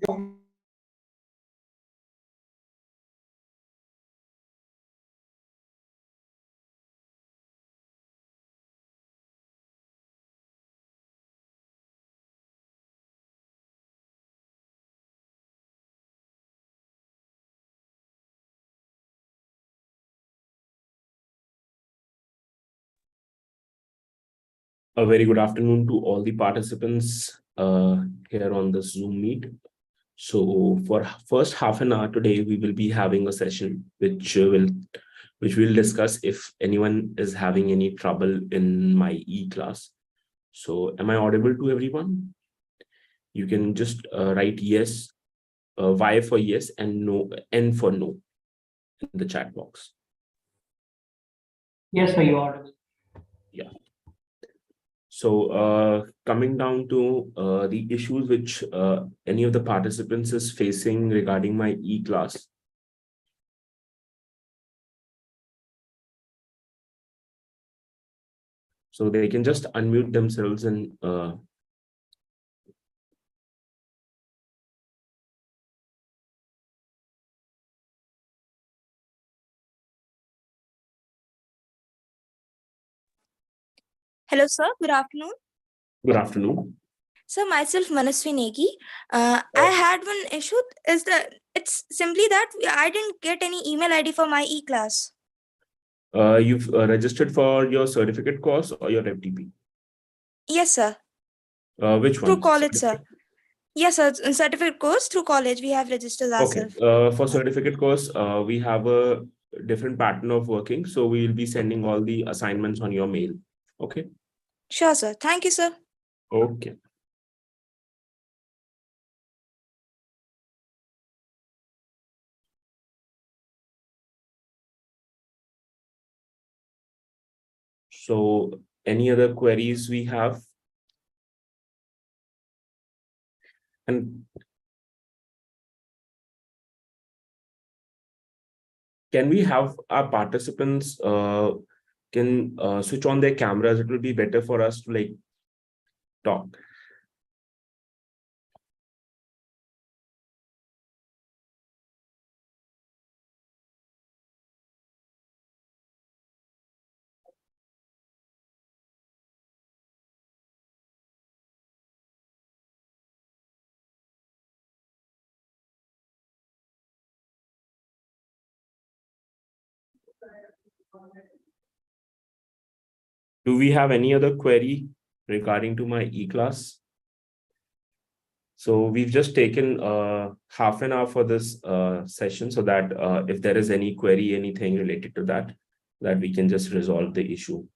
A very good afternoon to all the participants here on this Zoom meet. So for first half an hour today, we will be having a session which will discuss if anyone is having any trouble in my e-class. So am I audible to everyone? You can just write yes, Y for yes, and no, N for no in the chat box. Yes, sir, you are audible. Yeah. So coming down to the issues which any of the participants is facing regarding my e-class. So they can just unmute themselves and Hello, sir. Good afternoon. good afternoon. So myself, Manasvi Negi. I had one issue. It's simply that I didn't get any email ID for my e-class. You've registered for your certificate course or your FTP? Yes, sir. Which one? Through college, sir. Yes, sir. In certificate course through college, we have registered ourselves. Okay. For certificate course, we have a different pattern of working. So we will be sending all the assignments on your mail. Okay. Sure, sir. Thank you, sir. Okay. So any other queries we have? And can we have our participants can switch on their cameras? It will be better for us to like talk. Do we have any other query regarding to my e-class? So we've just taken half an hour for this session so that if there is any query, anything related to that we can just resolve the issue.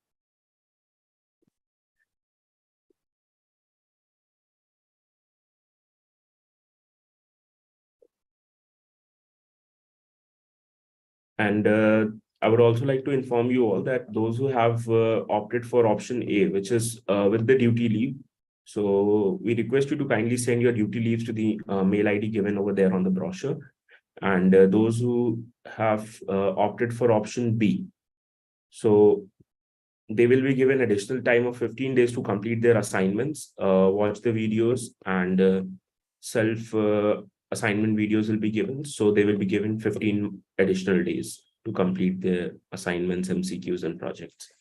And I would also like to inform you all that those who have opted for option A, which is with the duty leave. So we request you to kindly send your duty leaves to the mail ID given over there on the brochure. And those who have opted for option B, so they will be given additional time of 15 days to complete their assignments, watch the videos, and self assignment videos will be given. So they will be given 15 additional days to complete their assignments, MCQs, and projects.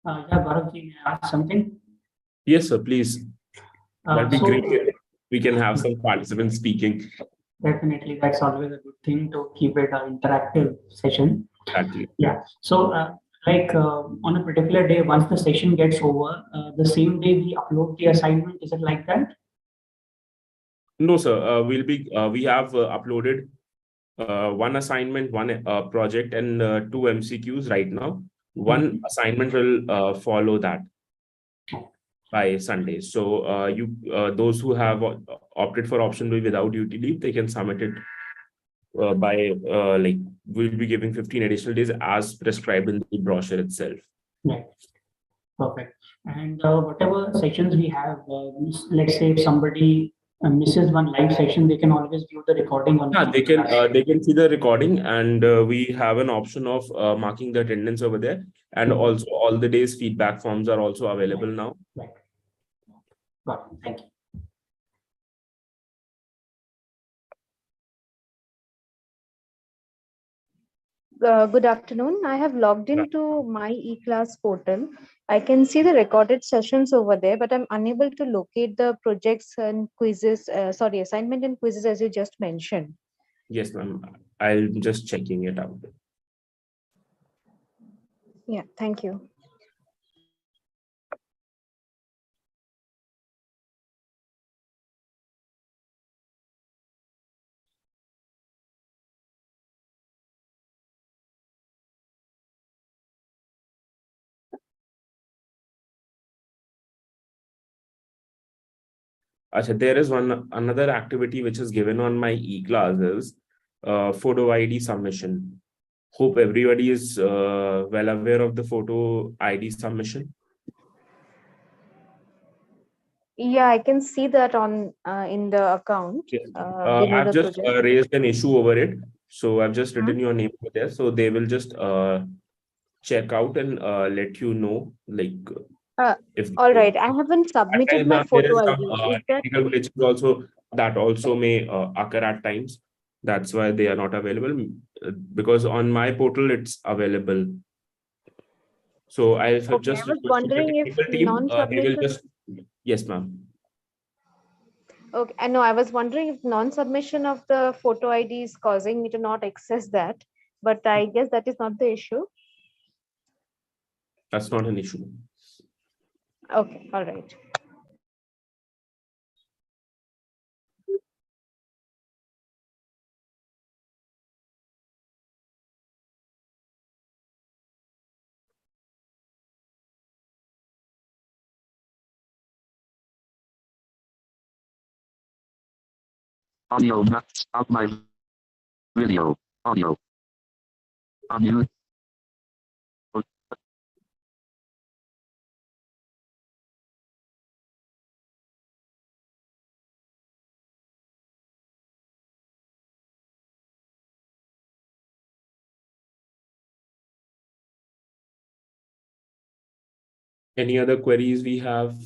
Yeah, Gaurav ji, may I ask something? Yes, sir, please. That'd be So- great if we can have some participants speaking. Definitely, that's always a good thing to keep it an interactive session. Exactly. Yeah. So, on a particular day, once the session gets over, the same day we upload the assignment. Is it like that? No, sir. We have uploaded one assignment, one project, and two MCQs right now. One assignment will follow that by Sunday. So those who have opted for option B without duty leave, they can submit it by we'll be giving 15 additional days as prescribed in the brochure itself. Yeah. Perfect. And whatever sessions we have, let's say if somebody misses one live session, they can always view the recording on. Yeah, the they can class. they can see the recording, and we have an option of marking the attendance over there. And also all the days feedback forms are also available now. Right. Got it. Thank you. Good afternoon. I have logged into my eClass portal. I can see the recorded sessions over there, but I'm unable to locate the projects and quizzes, assignment and quizzes as you just mentioned. Yes, ma'am. I'm just checking it out. Yeah, thank you. Achha, there is another activity which is given on my e-classes, photo ID submission. Hope everybody is well aware of the photo ID submission. Yeah, I can see that on in the account. Yes. Below I've the just project. raised an issue over it. So I've just written your name over there. So they will just check out and let you know, like, if All right. I haven't at submitted times, my ma'am, there photo is some ID. Is that technical glitches also that also may occur at times. That's why they are not available, because on my portal it's available. So I have okay? just I was requested the wondering if technical team. They will non-submission. just, yes, ma'am. Okay, I know. I was wondering if non-submission of the photo ID is causing me to not access that, but I guess that is not the issue. That's not an issue. Okay, all right. Audio not stop my video. Audio. Unmute. Any other queries we have?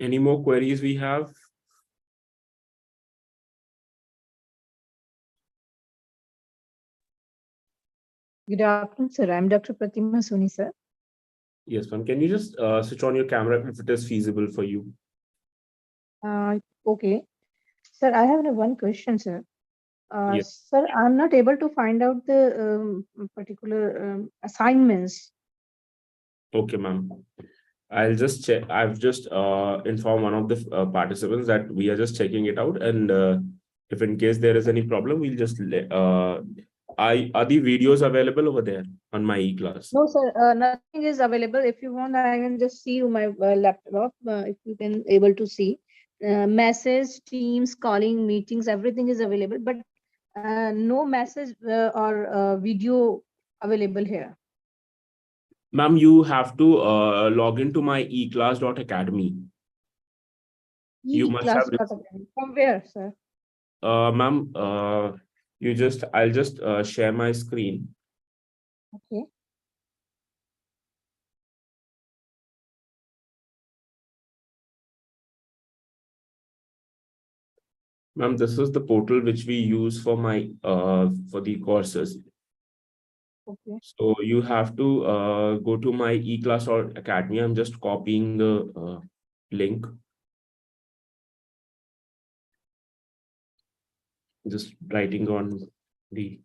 Any more queries we have? Good afternoon, sir. I'm Dr. Pratima Soni, sir. Yes, ma'am. Can you just switch on your camera if it is feasible for you? Okay. Sir, I have one question, sir. Yes. Sir, I'm not able to find out the particular assignments. Okay, ma'am. I'll just check. I've just informed one of the participants that we are just checking it out, and if in case there is any problem, we'll just are the videos available over there on my e-class? No, sir, nothing is available. If you want, I can just see you my laptop. If you can able to see, message, Teams, calling, meetings, everything is available, but no message or video available here. Ma'am, you have to log into my eclass.academy. You must have, From where, sir? ma'am, I'll just share my screen. Okay. Ma'am, this is the portal which we use for my for the courses. Okay. So you have to go to my eClass or Academy. I'm just copying the link. Just writing on the.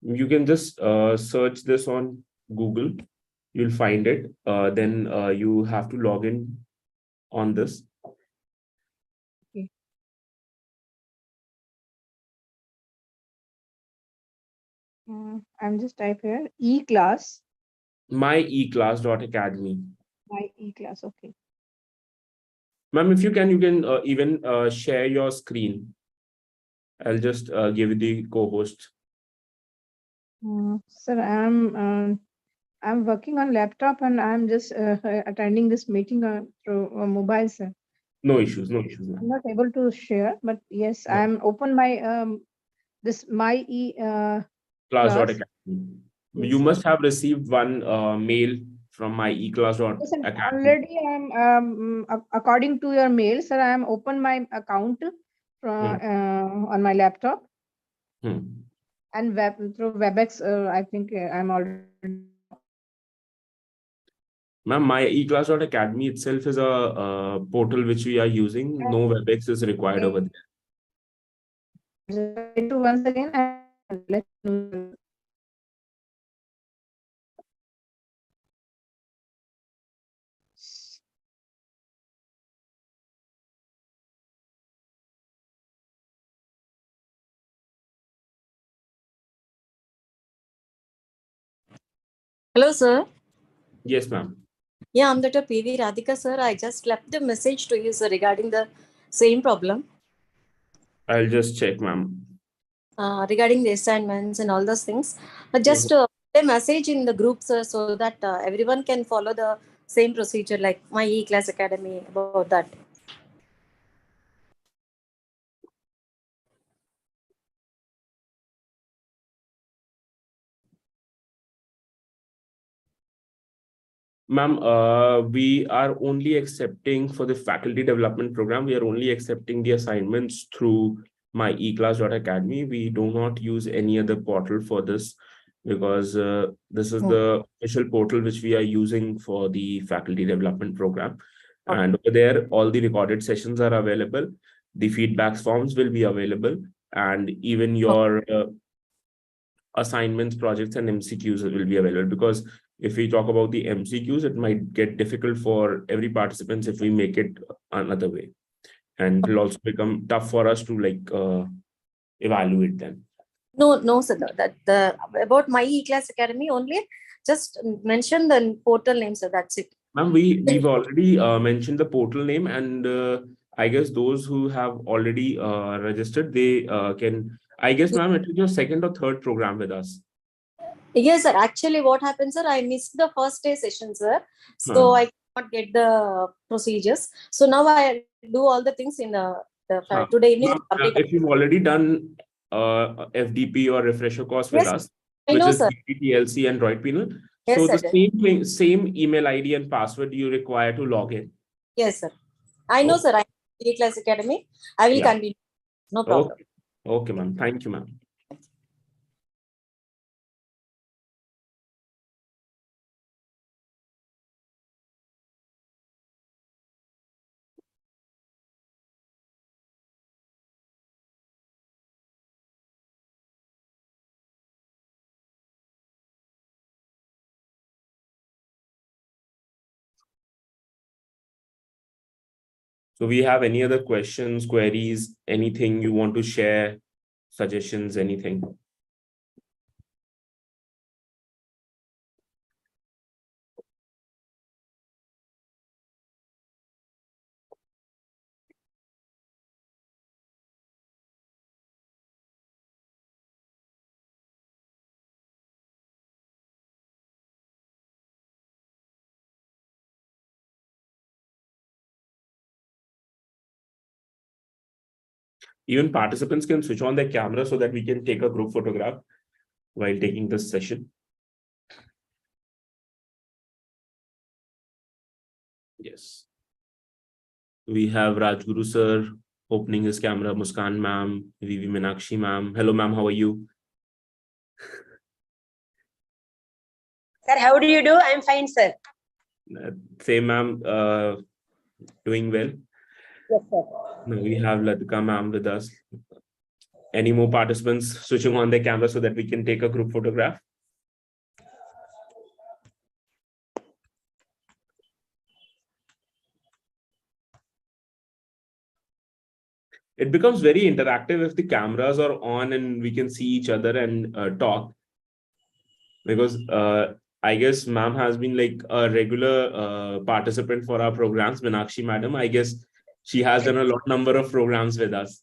You can just search this on Google. You'll find it. Then you have to log in on this. I'm just type here e-class. My eClass.academy. My e-class. Okay. Ma'am, if you can even share your screen. I'll just give you the co-host. Sir, I'm working on laptop and I'm just attending this meeting through mobile, sir. No issues, no issues, I'm ma'am. not able to share, but yes, No. I'm open my this my Class.academy. You Yes. must have received one mail from my Yes, and eClass.academy. already I'm according to your mail, sir, I am open my account from on my laptop and web through WebEx. I think I'm already. Ma'am, my eClass.academy itself is a portal which we are using. No WebEx is required over there. Try to once again and let you know. Hello, sir. Yes, ma'am. Yeah, I'm Dr. PV Radhika, sir. I just left the message to you, sir, regarding the same problem, I'll just check, ma'am. regarding the assignments and all those things. Just a message in the group, sir, so that everyone can follow the same procedure like my E-Class Academy about that. Ma'am, we are only accepting for the faculty development program. We are only accepting the assignments through my eClass.academy. We do not use any other portal for this because this is the official portal which we are using for the faculty development program. And over there, all the recorded sessions are available. The feedback forms will be available, and even your assignments, projects, and MCQs will be available. Because if we talk about the MCQs, it might get difficult for every participants if we make it another way, and it will also become tough for us to evaluate them. No, sir. That the about my E-Class Academy only. Just mention the portal name, sir. That's it. Ma'am, we've already mentioned the portal name, and I guess those who have already registered, they can. I guess, ma'am, it is your second or third program with us. Yes, sir. Actually, what happened, sir? I missed the first day session, sir. So I cannot get the procedures. So now I do all the things in the today evening. Ma'am, if you've already done FDP or refresher course with Yes, us, I which know, is sir. TLC and Droid Penal, Yes, so sir. the same email ID and password you require to log in. Yes, sir. I know, Okay. sir. I E-Class Academy. I will Yeah. continue. No problem. Okay, ma'am. Thank you, ma'am. So we have any other questions, queries, anything you want to share, suggestions, anything? Even participants can switch on their camera so that we can take a group photograph while taking this session. Yes. We have Rajguru sir opening his camera. Muskan ma'am, VV Meenakshi ma'am. Hello ma'am, how are you? Sir, how do you do? I'm fine, sir. Same ma'am, doing well. Yes, sir. Now we have Latika ma'am with us. Any more participants switching on their camera so that we can take a group photograph? It becomes very interactive if the cameras are on and we can see each other and talk. Because I guess ma'am has been like a regular participant for our programs. Meenakshi madam, I guess she has done a lot number of programs with us.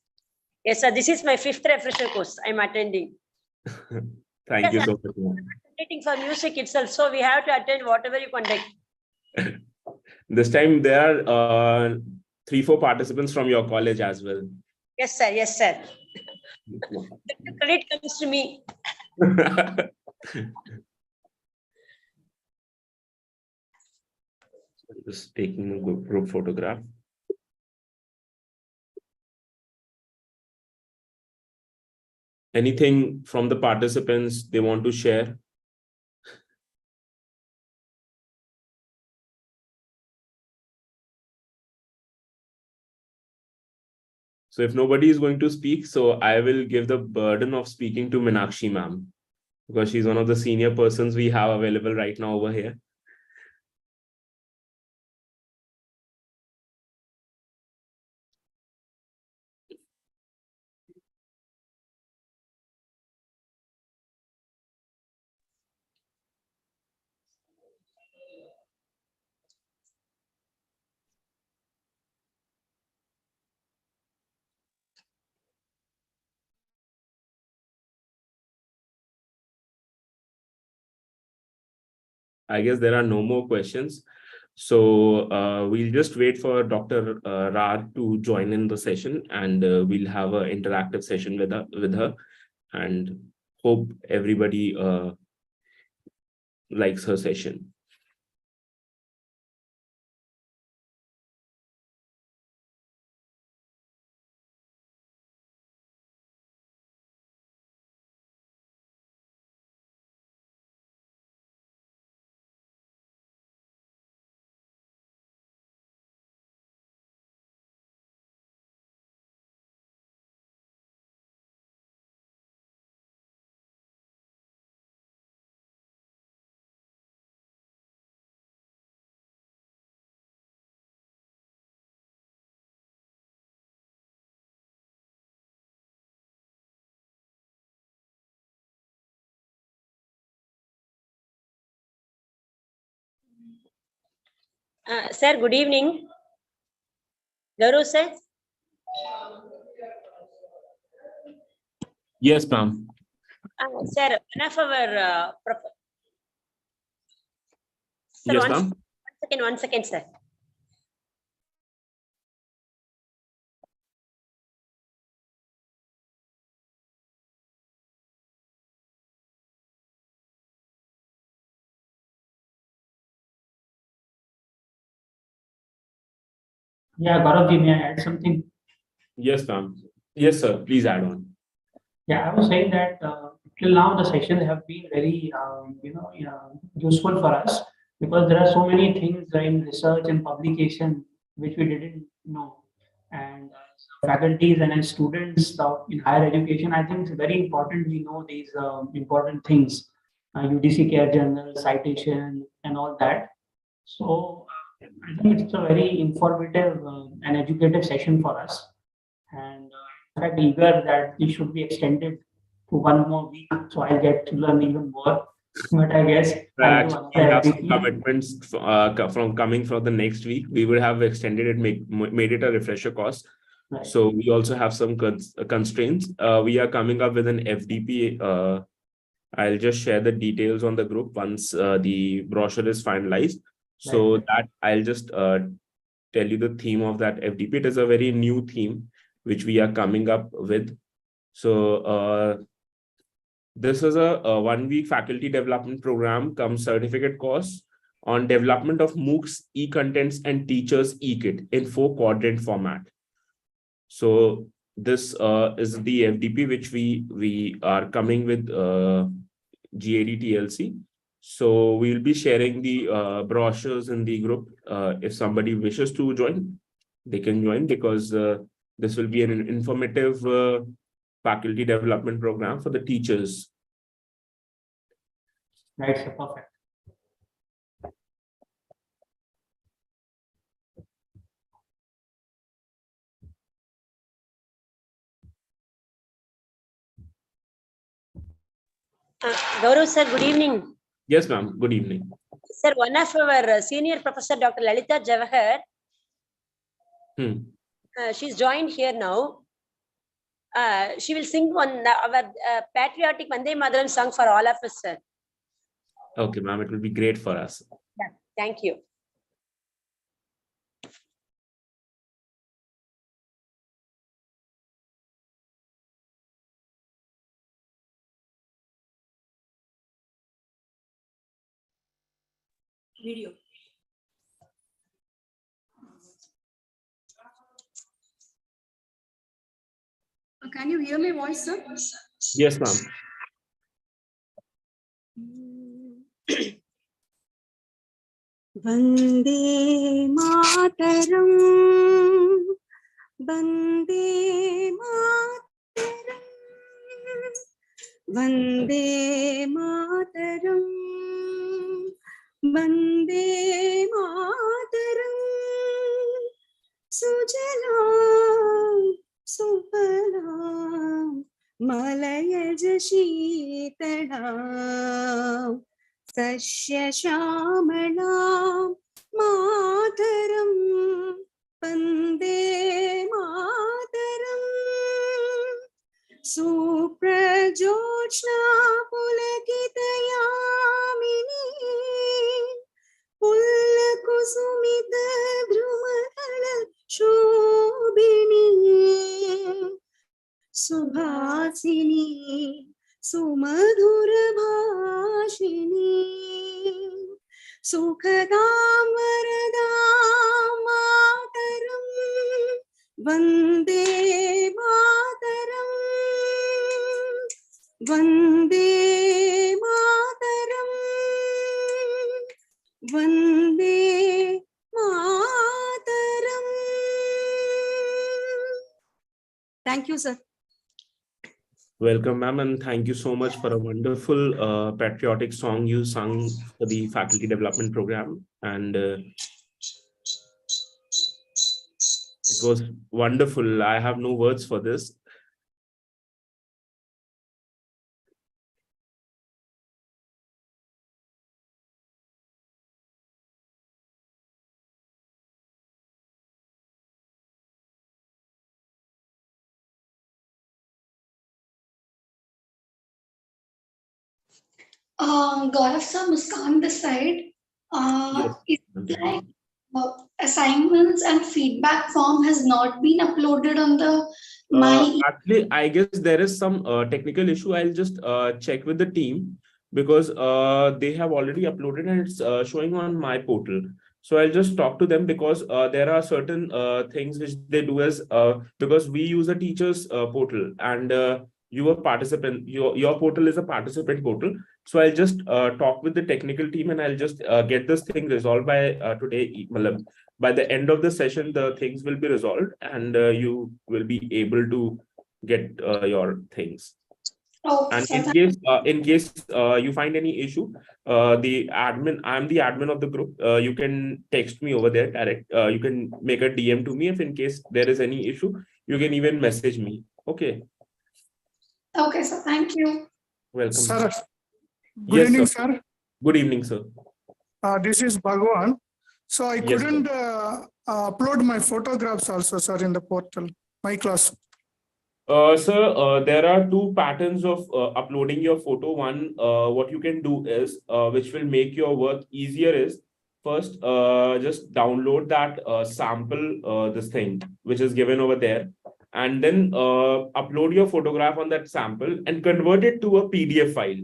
Yes, sir. This is my 5th refresher course I'm attending. Thank you so much, ma'am. Waiting for music itself, so we have to attend whatever you conduct. This time there are 3-4 participants from your college as well. Yes, sir. Yes, sir. The credit comes to me. Just taking a group photograph. Anything from the participants they want to share? So if nobody is going to speak, so I will give the burden of speaking to Meenakshi ma'am, because she's one of the senior persons we have available right now over here. I guess there are no more questions. So we'll just wait for Dr. Rad to join in the session, and we'll have an interactive session with her, and hope everybody likes her session. Sir, good evening. Garu, sir. Yes, ma'am. Sir, one of our sir, Yes, ma'am. one second, sir. Yeah, Gaurav ji, may I add something? Yes, ma'am. Yes, sir. Please add on. Yeah, I was saying that till now the sessions have been very, useful for us, because there are so many things in research and publication which we didn't know, and faculties and as students in higher education, I think it's very important we know these important things, UGC Care Journal, citation, and all that. So I think it's a very informative and educative session for us, and in fact eager that this should be extended to one more week, so I get to learn even more. But I guess I'll do Actually, we have some another commitments from coming for the next week. We would have extended it, made it a refresher course. Right. So we also have some constraints. We are coming up with an FDP. I'll just share the details on the group once the brochure is finalized. So that I'll just tell you the theme of that FDP. It is a very new theme which we are coming up with. So this is a 1-week faculty development program cum certificate course on development of MOOCs, e-contents, and teachers e-kit in 4-quadrant format. So this is the FDP which we are coming with GAD TLC. So we'll be sharing the brochures in the group. If somebody wishes to join, they can join, because this will be an informative faculty development program for the teachers. Right, sir. Perfect. Gaurav sir, good evening. Yes, ma'am. Good evening. Sir, one of our senior professor, Dr. Lalita Jawahar, she's joined here now. She will sing our patriotic Vande Mataram song for all of us, sir. Okay, ma'am. It will be great for us. Yeah, thank you. Video. Can you hear my voice, sir? Yes, ma'am. Vande Mataram, Vande Mataram, Vande Mataram, Vande Mataram, Sujalam, Sufalam, Malayaj Sheetalam, Sasya Shamalam, Mataram, Vande Mataram, Suprajotsna Pulakitayamini, Pullakusumita Dhrumadala Shobhini, Subhasini, Sumadhura Bhashini, Sukhadam Varadam Mataram, Vande Mataram, Vande Mataram, Vande Mataram. Thank you, sir. Welcome, ma'am, and thank you so much for a wonderful patriotic song you sung for the faculty development program. And it was wonderful. I have no words for this. Gaurav sir, Muskan this side. Yes. It's like assignments and feedback form has not been uploaded on the Actually, I guess there is some technical issue. I'll just check with the team, because they have already uploaded and it's showing on my portal. So I'll just talk to them, because there are certain things which they do as because we use a teacher's portal, and you are participant. Your portal is a participant portal. So I'll just talk with the technical team, and I'll just get this thing resolved by today. By the end of the session, the things will be resolved, and you will be able to get your things. And in case you find any issue, I'm the admin of the group. You can text me over there direct. You can make a DM to me if in case there is any issue. You can even message me. Okay. Okay, sir. Thank you. Welcome. Sir, good evening, sir. Good evening, sir. This is Bhagwan. So I Yes, couldn't upload my photographs also, sir, in the portal, my class. Sir, there are two patterns of uploading your photo. One, what you can do is, which will make your work easier is, first, just download that sample, this thing, which is given over there, and then upload your photograph on that sample and convert it to a PDF file.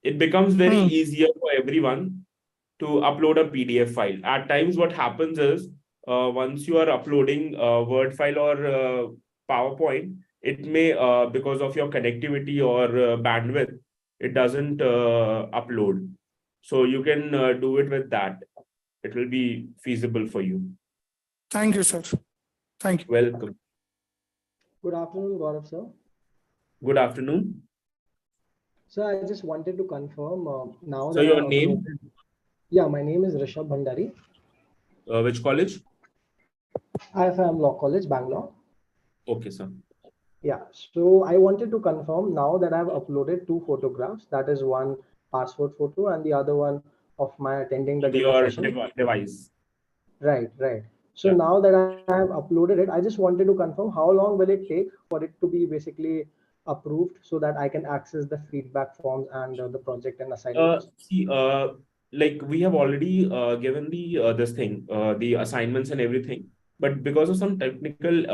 It becomes very easier for everyone to upload a PDF file. At times, what happens is, once you are uploading a Word file or PowerPoint, it may, because of your connectivity or bandwidth, it doesn't upload. So you can do it with that. It will be feasible for you. Thank you, sir. Thank you. Welcome. Good afternoon, Gaurav sir. Good afternoon. So I just wanted to confirm now So that your I've name? uploaded- Yeah, my name is Rishabh Bhandari. Which college? IFM Law College, Bangalore. Okay, sir. Yeah, so I wanted to confirm now that I've uploaded 2 photographs. That is one passport photo and the other one of my attending the demo Your session. device. Right, right. So Yeah. now that I have uploaded it, I just wanted to confirm how long will it take for it to be basically approved so that I can access the feedback forms and the project and assignments. See, like we have already given the this thing, the assignments and everything, but because of some technical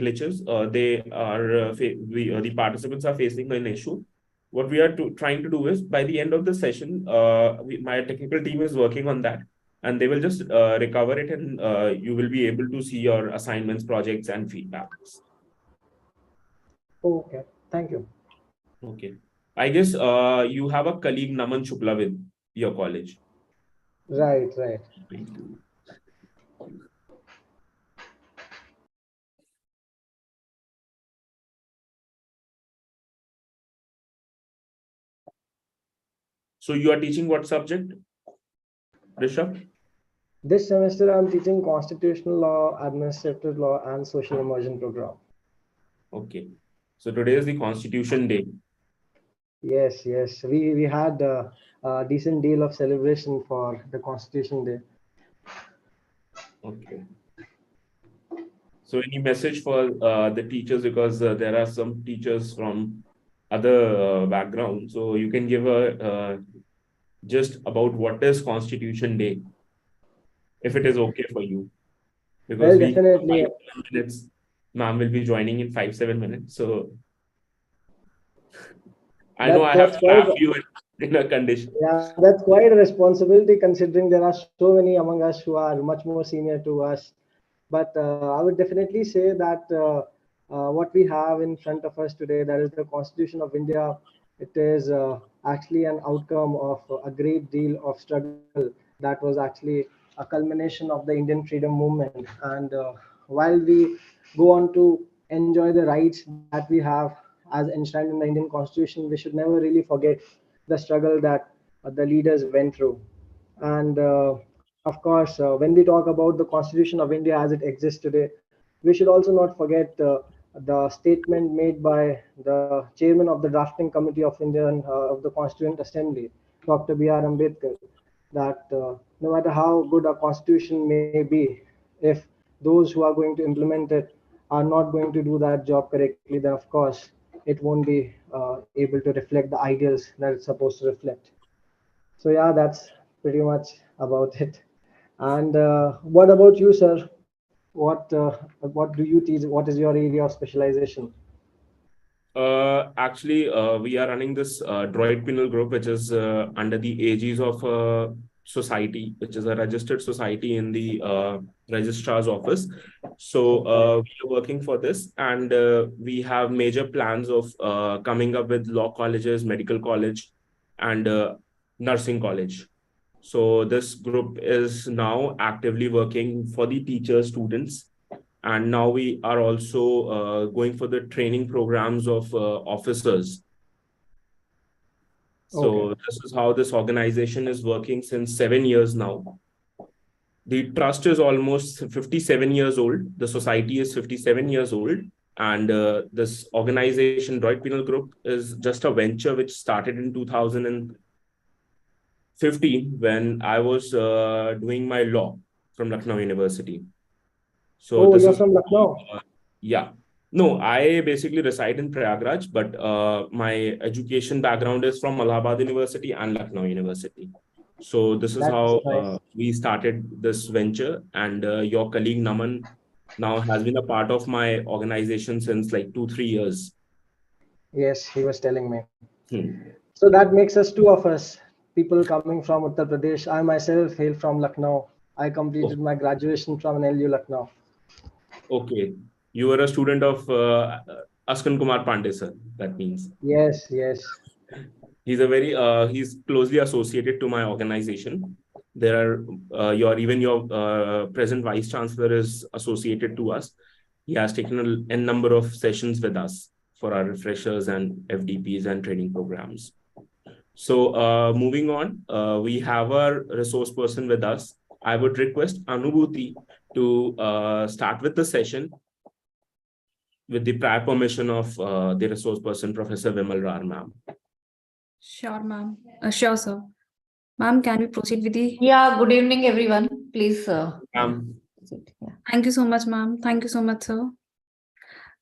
glitches, they are the participants are facing an issue. What we are trying to do is by the end of the session, my technical team is working on that, and they will just recover it, and you will be able to see your assignments, projects, and feedbacks. Okay, thank you. Okay. I guess you have a colleague Naman Shukla with your college. Right, right. So you are teaching what subject, Rishabh? This semester I'm teaching constitutional law, administrative law, and social immersion program. Okay. So today is the Constitution Day. Yes, yes. We had a decent deal of celebration for the Constitution Day. Okay. So any message for the teachers, because there are some teachers from other backgrounds. So you can give a just about what is Constitution Day, if it is okay for you. Because Well, definitely. 5-7 minutes, ma'am will be joining in 5-7 minutes. So I know I have That's to wrap quite, you in a condition. yeah, that's quite a responsibility considering there are so many among us who are much more senior to us. But I would definitely say that what we have in front of us today, that is the Constitution of India, it is actually an outcome of a great deal of struggle that was actually a culmination of the Indian freedom movement. And while we go on to enjoy the rights that we have as enshrined in the Indian Constitution, we should never really forget the struggle that the leaders went through. And of course, when we talk about the Constitution of India as it exists today, we should also not forget the statement made by the chairman of the drafting committee of Indian of the Constituent Assembly, Dr. B.R. Ambedkar, that no matter how good a constitution may be, if those who are going to implement it are not going to do that job correctly, then of course it won't be able to reflect the ideals that it's supposed to reflect. So yeah, that's pretty much about it. And what about you, sir? What do you teach? What is your area of specialization? Actually, we are running this Droid Penal Group, which is under the aegis of a society, which is a registered society in the registrar's office. So we are working for this, and we have major plans of coming up with law colleges, medical college, and nursing college. So this group is now actively working for the teachers, students, and now we are also going for the training programs of officers. So this is how this organization is working since 7 years now. The trust is almost 57 years old. The society is 57 years old. And this organization, Droid Penal Group, is just a venture which started in 2015 when I was doing my law from Lucknow University. So this you're is from Lucknow? Yeah. No, I basically reside in Prayagraj, but my education background is from Allahabad University and Lucknow University. So this is That's how nice. we started this venture, and your colleague Naman now has been a part of my organization since like 2-3 years. Yes, he was telling me. Hmm. So that makes us two of us, people coming from Uttar Pradesh. I myself hail from Lucknow. I completed my graduation from NLU Lucknow. Okay. You were a student of Askan Kumar Pandey, sir. That means. Yes, yes. He's a very he's closely associated to my organization. There are your present vice chancellor is associated to us. He has taken a number of sessions with us for our refreshers and FDPs and training programs. So moving on, we have our resource person with us. I would request Anubhuti to start with the session with the prior permission of the resource person, Professor Vimal Rar, ma'am. Sure, ma'am. Sure, sir. Ma'am, can we proceed with the... Yeah, good evening, everyone. Please. Thank you so much, ma'am. Thank you so much, sir.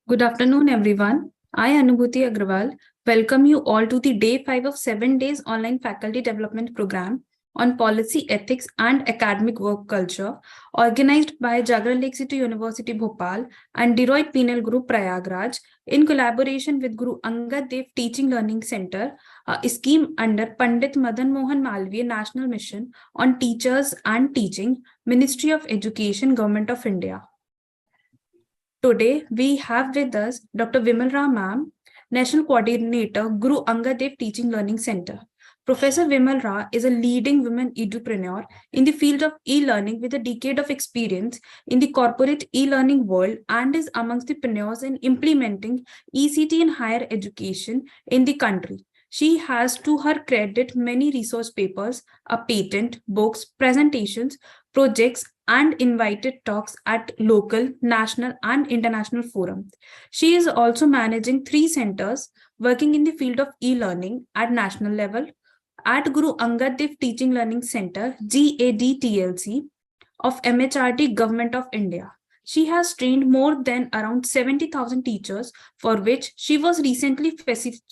Good afternoon, everyone. I, Anubhuti Agrawal, welcome you all to the day 5 of 7 days online faculty development program on policy, ethics, and academic work culture, organized by Jagran Lake City University, Bhopal, and Deloitte Penal Group, Prayagraj, in collaboration with Guru Angad Dev Teaching Learning Center, a scheme under Pandit Madan Mohan Malviya National Mission on Teachers and Teaching, Ministry of Education, Government of India. Today, we have with us Dr. Vimal Ram ma'am, National Coordinator, Guru Angad Dev Teaching Learning Center. Professor Vimal Ra is a leading women edupreneur in the field of e-learning with a decade of experience in the corporate e-learning world and is amongst the pioneers in implementing ECT in higher education in the country. She has to her credit many research papers, a patent, books, presentations, projects, and invited talks at local, national, and international forums. She is also managing 3 centers working in the field of e-learning at national level, at Guru Angad Dev Teaching Learning Center, GADTLC, of MHRD Government of India. She has trained more than around 70,000 teachers, for which she was recently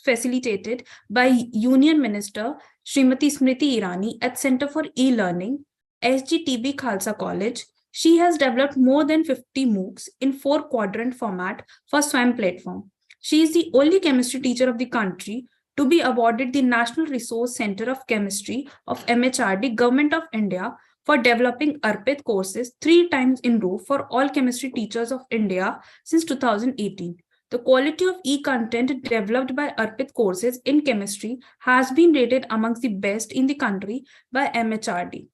facilitated by Union Minister Srimati Smriti Irani at Center for E-Learning, SGTB Khalsa College. She has developed more than 50 MOOCs in 4-quadrant format for SWAYAM platform. She is the only chemistry teacher of the country to be awarded the National Resource Center of Chemistry of MHRD Government of India for developing ARPIT courses 3 times in row for all chemistry teachers of India since 2018. The quality of e-content developed by ARPIT courses in chemistry has been rated amongst the best in the country by MHRD.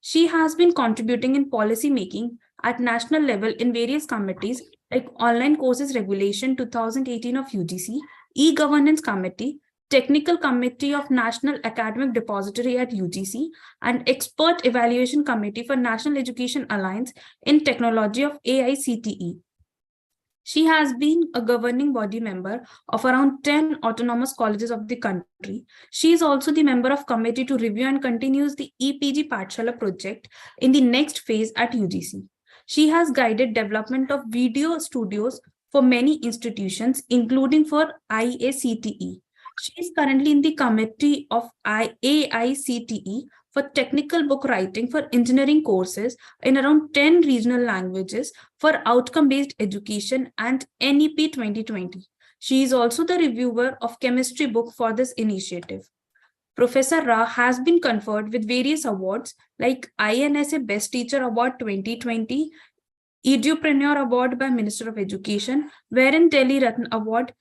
She has been contributing in policy making at national level in various committees like Online Courses Regulation 2018 of UGC, E-Governance Committee, Technical Committee of National Academic Depository at UGC, and Expert Evaluation Committee for National Education Alliance in Technology of AICTE. She has been a governing body member of around 10 autonomous colleges of the country. She is also the member of committee to review and continues the EPG Pathshala project in the next phase at UGC. She has guided development of video studios for many institutions, including for IACTE. She is currently in the committee of AICTE for technical book writing for engineering courses in around 10 regional languages for outcome-based education and NEP 2020. She is also the reviewer of chemistry book for this initiative. Professor Ra has been conferred with various awards like INSA Best Teacher Award 2020, Edupreneur Award by Minister of Education, wherein Delhi Ratna Award,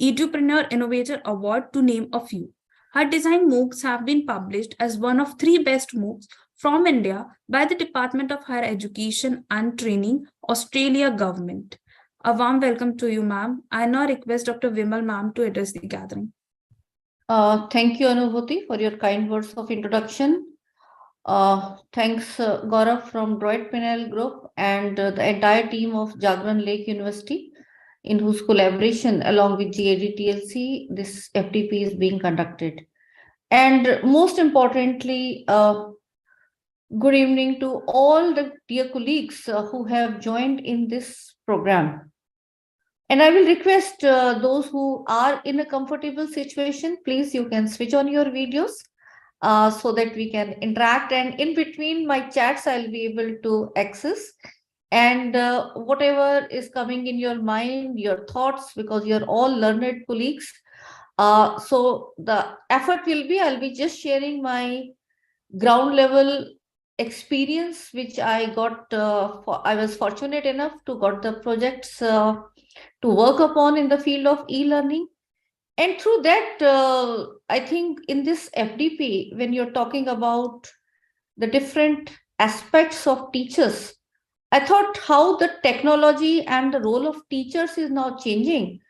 Edupreneur Innovator Award, to name a few. Her design MOOCs have been published as one of 3 best MOOCs from India by the Department of Higher Education and Training, Australia Government. A warm welcome to you, ma'am. I now request Dr. Vimal ma'am to address the gathering. Thank you, Anubhuti, for your kind words of introduction. Thanks, Gaurav from Deloitte Penal Group and the entire team of Jagran Lake University, in whose collaboration along with GADTLC, this FTP is being conducted. And most importantly, good evening to all the dear colleagues who have joined in this program. And I will request those who are in a comfortable situation, please, you can switch on your videos so that we can interact. And in between my chats, I'll be able to access. And whatever is coming in your mind, your thoughts, because you're all learned colleagues. So the effort will be, I'll be just sharing my ground level experience which I got, I was fortunate enough to got the projects to work upon in the field of e-learning. And through that, I think in this FDP, when you're talking about the different aspects of teachers, I thought how the technology and the role of teachers is now changing,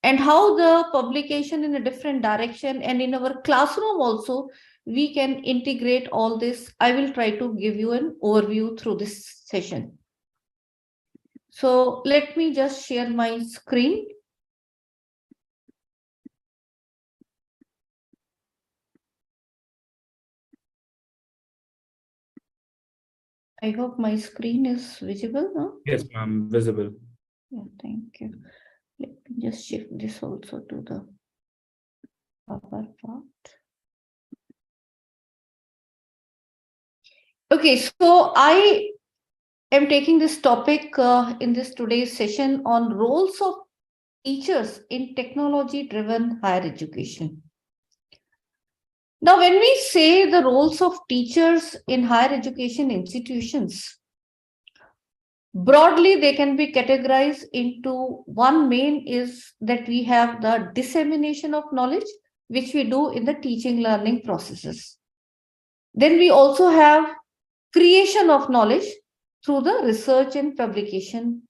and how the publication in a different direction, and in our classroom also, we can integrate all this. I will try to give you an overview through this session. So let me just share my screen. I hope my screen is visible, no? Yes, ma'am, visible. Yeah, thank you. Let me just shift this also to the upper part. Okay, so I am taking this topic in this today's session on roles of teachers in technology-driven higher education. Now, when we say the roles of teachers in higher education institutions, broadly, they can be categorized into one main is that we have the dissemination of knowledge, which we do in the teaching learning processes. Then we also have creation of knowledge through the research and publication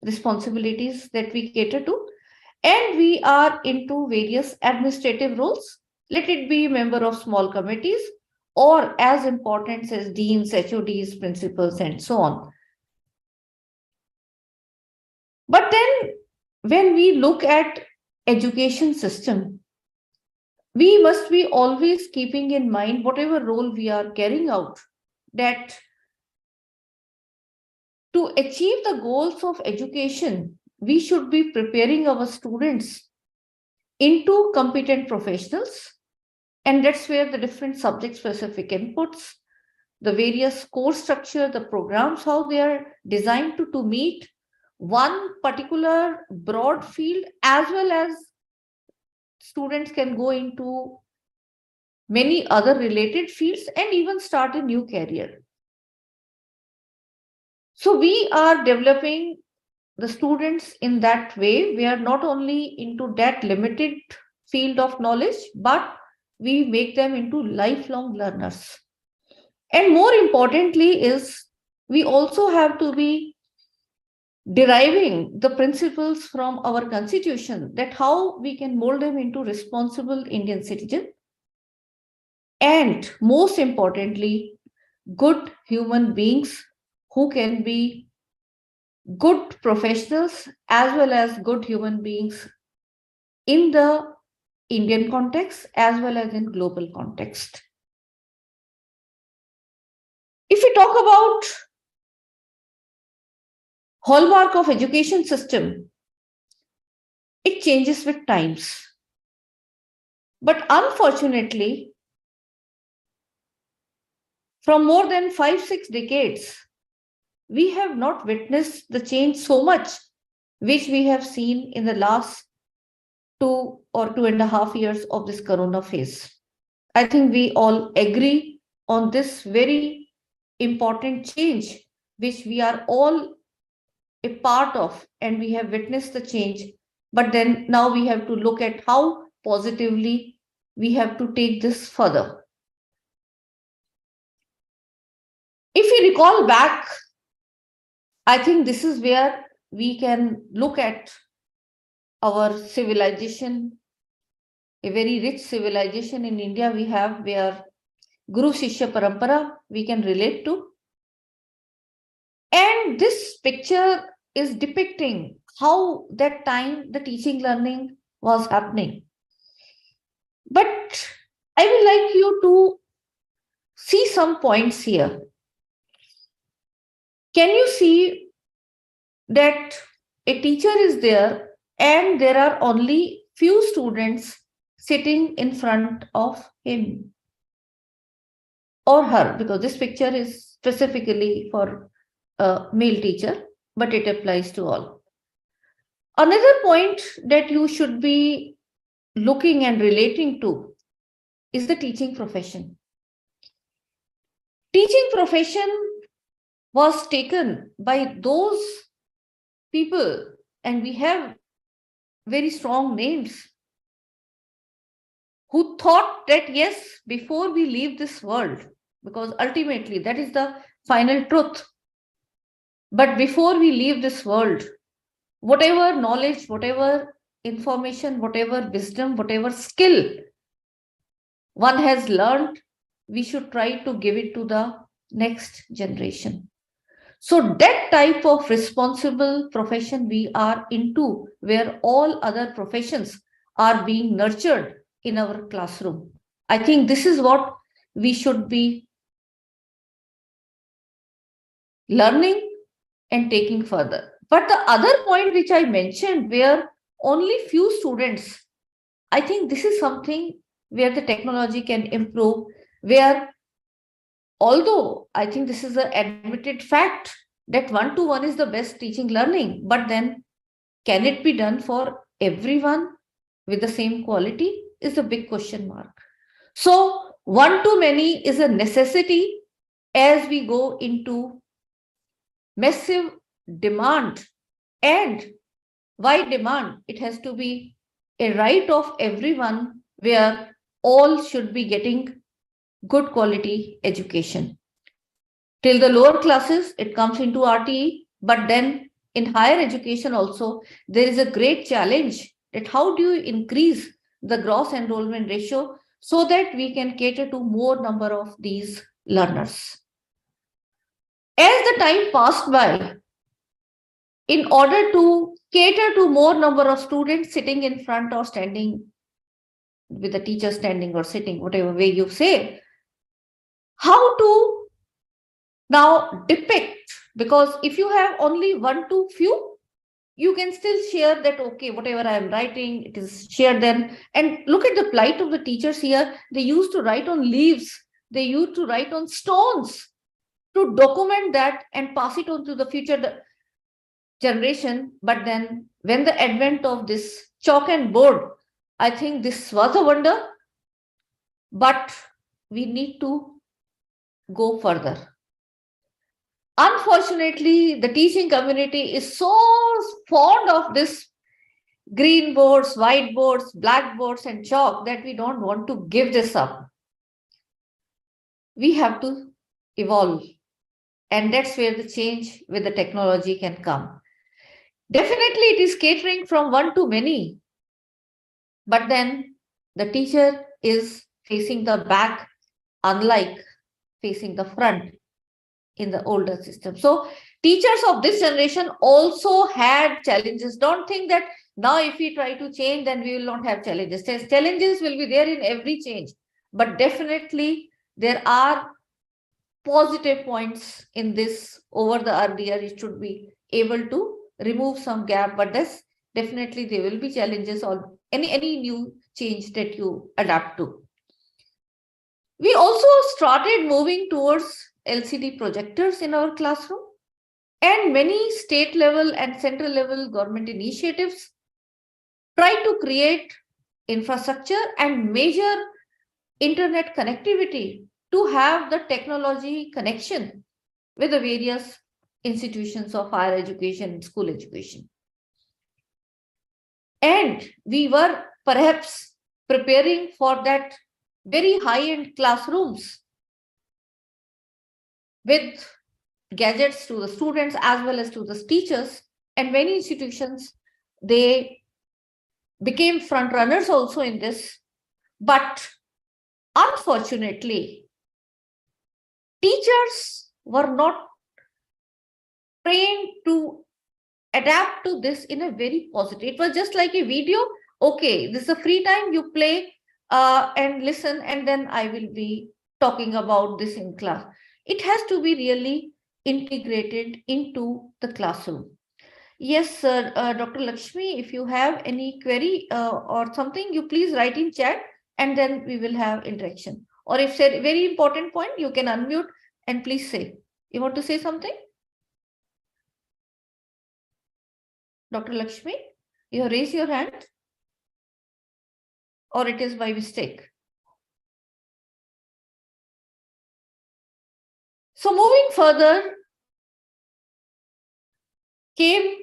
responsibilities that we cater to. And we are into various administrative roles. Let it be member of small committees, or as important as deans, HODs, principals, and so on. But then when we look at education system, we must be always keeping in mind whatever role we are carrying out, that to achieve the goals of education, we should be preparing our students into competent professionals. And that's where the different subject specific inputs, the various course structure, the programs, how they are designed to meet one particular broad field, as well as students can go into many other related fields and even start a new career. So we are developing the students in that way. We are not only into that limited field of knowledge, but we make them into lifelong learners. And more importantly is we also have to be deriving the principles from our constitution, that how we can mold them into responsible Indian citizen. And most importantly, good human beings who can be good professionals as well as good human beings in the Indian context as well as in global context. If we talk about hallmark of education system, it changes with times. But unfortunately, from more than 5-6 decades, we have not witnessed the change so much, which we have seen in the last 2 or 2.5 years of this corona phase. I think we all agree on this very important change, which we are all a part of, and we have witnessed the change. But then now we have to look at how positively we have to take this further. If we recall back, I think this is where we can look at our civilization, a very rich civilization in India we have, where Guru Shishya Parampara we can relate to. And this picture is depicting how that time the teaching learning was happening. But I would like you to see some points here. Can you see that a teacher is there and there are only few students sitting in front of him or her, because this picture is specifically for a male teacher, but it applies to all. Another point that you should be looking and relating to is the teaching profession. teaching profession was taken by those people, and we have very strong names, who thought that yes, before we leave this world, because ultimately that is the final truth, but before we leave this world, whatever knowledge, whatever information, whatever wisdom, whatever skill one has learned, we should try to give it to the next generation. So that type of responsible profession we are into, where all other professions are being nurtured in our classroom. I think this is what we should be learning and taking further. But the other point which I mentioned, where only few students, I think this is something where the technology can improve, where although I think this is an admitted fact that one-to-one is the best teaching learning, but then can it be done for everyone with the same quality is a big question mark. So one-to-many is a necessity as we go into massive demand. And why demand? It has to be a right of everyone, where all should be getting good quality education. Till the lower classes, it comes into RTE, but then in higher education also, there is a great challenge that how do you increase the gross enrollment ratio so that we can cater to more number of these learners. As the time passed by, in order to cater to more number of students sitting in front or standing with the teacher standing or sitting, whatever way you say, how to now depict, because if you have only one to few, you can still share that, okay, whatever I am writing, it is shared then. And look at the plight of the teachers here. They used to write on leaves. They used to write on stones to document that and pass it on to the future generation. But then when the advent of this chalk and board, I think this was a wonder, but we need to go further. Unfortunately, the teaching community is so fond of this green boards, white boards, blackboards, and chalk that we don't want to give this up. We have to evolve, and that's where the change with the technology can come. Definitely, it is catering from one to many, but then the teacher is facing the back, unlike facing the front in the older system. So teachers of this generation also had challenges. Don't think that now if we try to change, then we will not have challenges. Challenges will be there in every change, but definitely there are positive points in this. Over the earlier, it should be able to remove some gap, but this definitely there will be challenges on any new change that you adapt to. We also started moving towards LCD projectors in our classroom, and many state level and central level government initiatives try to create infrastructure and major internet connectivity to have the technology connection with the various institutions of higher education and school education. And we were perhaps preparing for that very high-end classrooms with gadgets to the students as well as to the teachers, and many institutions, they became front runners also in this. But unfortunately, teachers were not trained to adapt to this in a very positive. It was just like a video. Okay, this is a free time, you play and listen, and then I will be talking about this in class. It has to be really integrated into the classroom. Yes, Dr. Lakshmi, if you have any query or something, you please write in chat, and then we will have interaction. Or if said very important point, you can unmute and please say. You want to say something? Dr. Lakshmi, you have raised your hand? Or it is by mistake? So moving further, came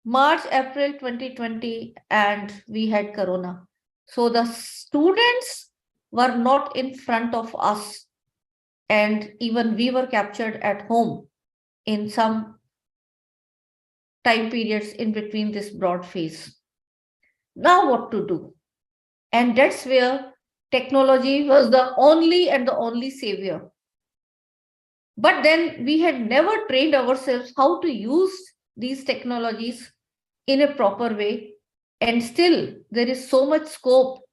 March, April 2020, and we had Corona. So the students were not in front of us, and even we were captured at home in some time periods in between this broad phase. Now what to do? And that's where technology was the only savior. But then we had never trained ourselves how to use these technologies in a proper way. And still there is so much scope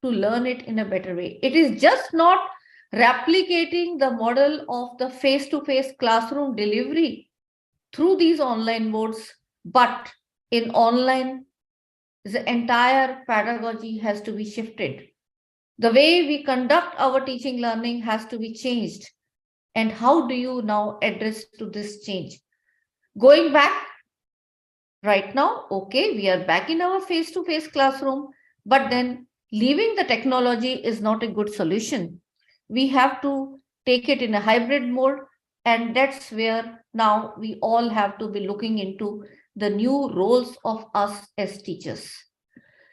to learn it in a better way. It is just not replicating the model of the face-to-face classroom delivery through these online modes, but in online, the entire pedagogy has to be shifted. The way we conduct our teaching learning has to be changed. And how do you now address to this change? Going back right now, okay, we are back in our face-to-face classroom, but then leaving the technology is not a good solution. We have to take it in a hybrid mode, and that's where now we all have to be looking into the new roles of us as teachers.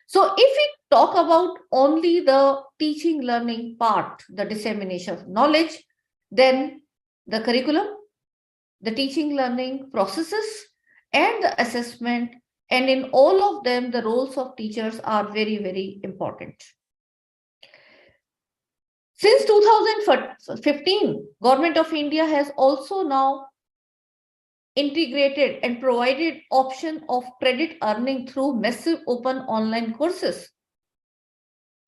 So if we talk about only the teaching learning part, the dissemination of knowledge, then the curriculum, the teaching learning processes, and the assessment, and in all of them, the roles of teachers are very, very important. Since 2015, Government of India has also now integrated and provided option of credit earning through massive open online courses.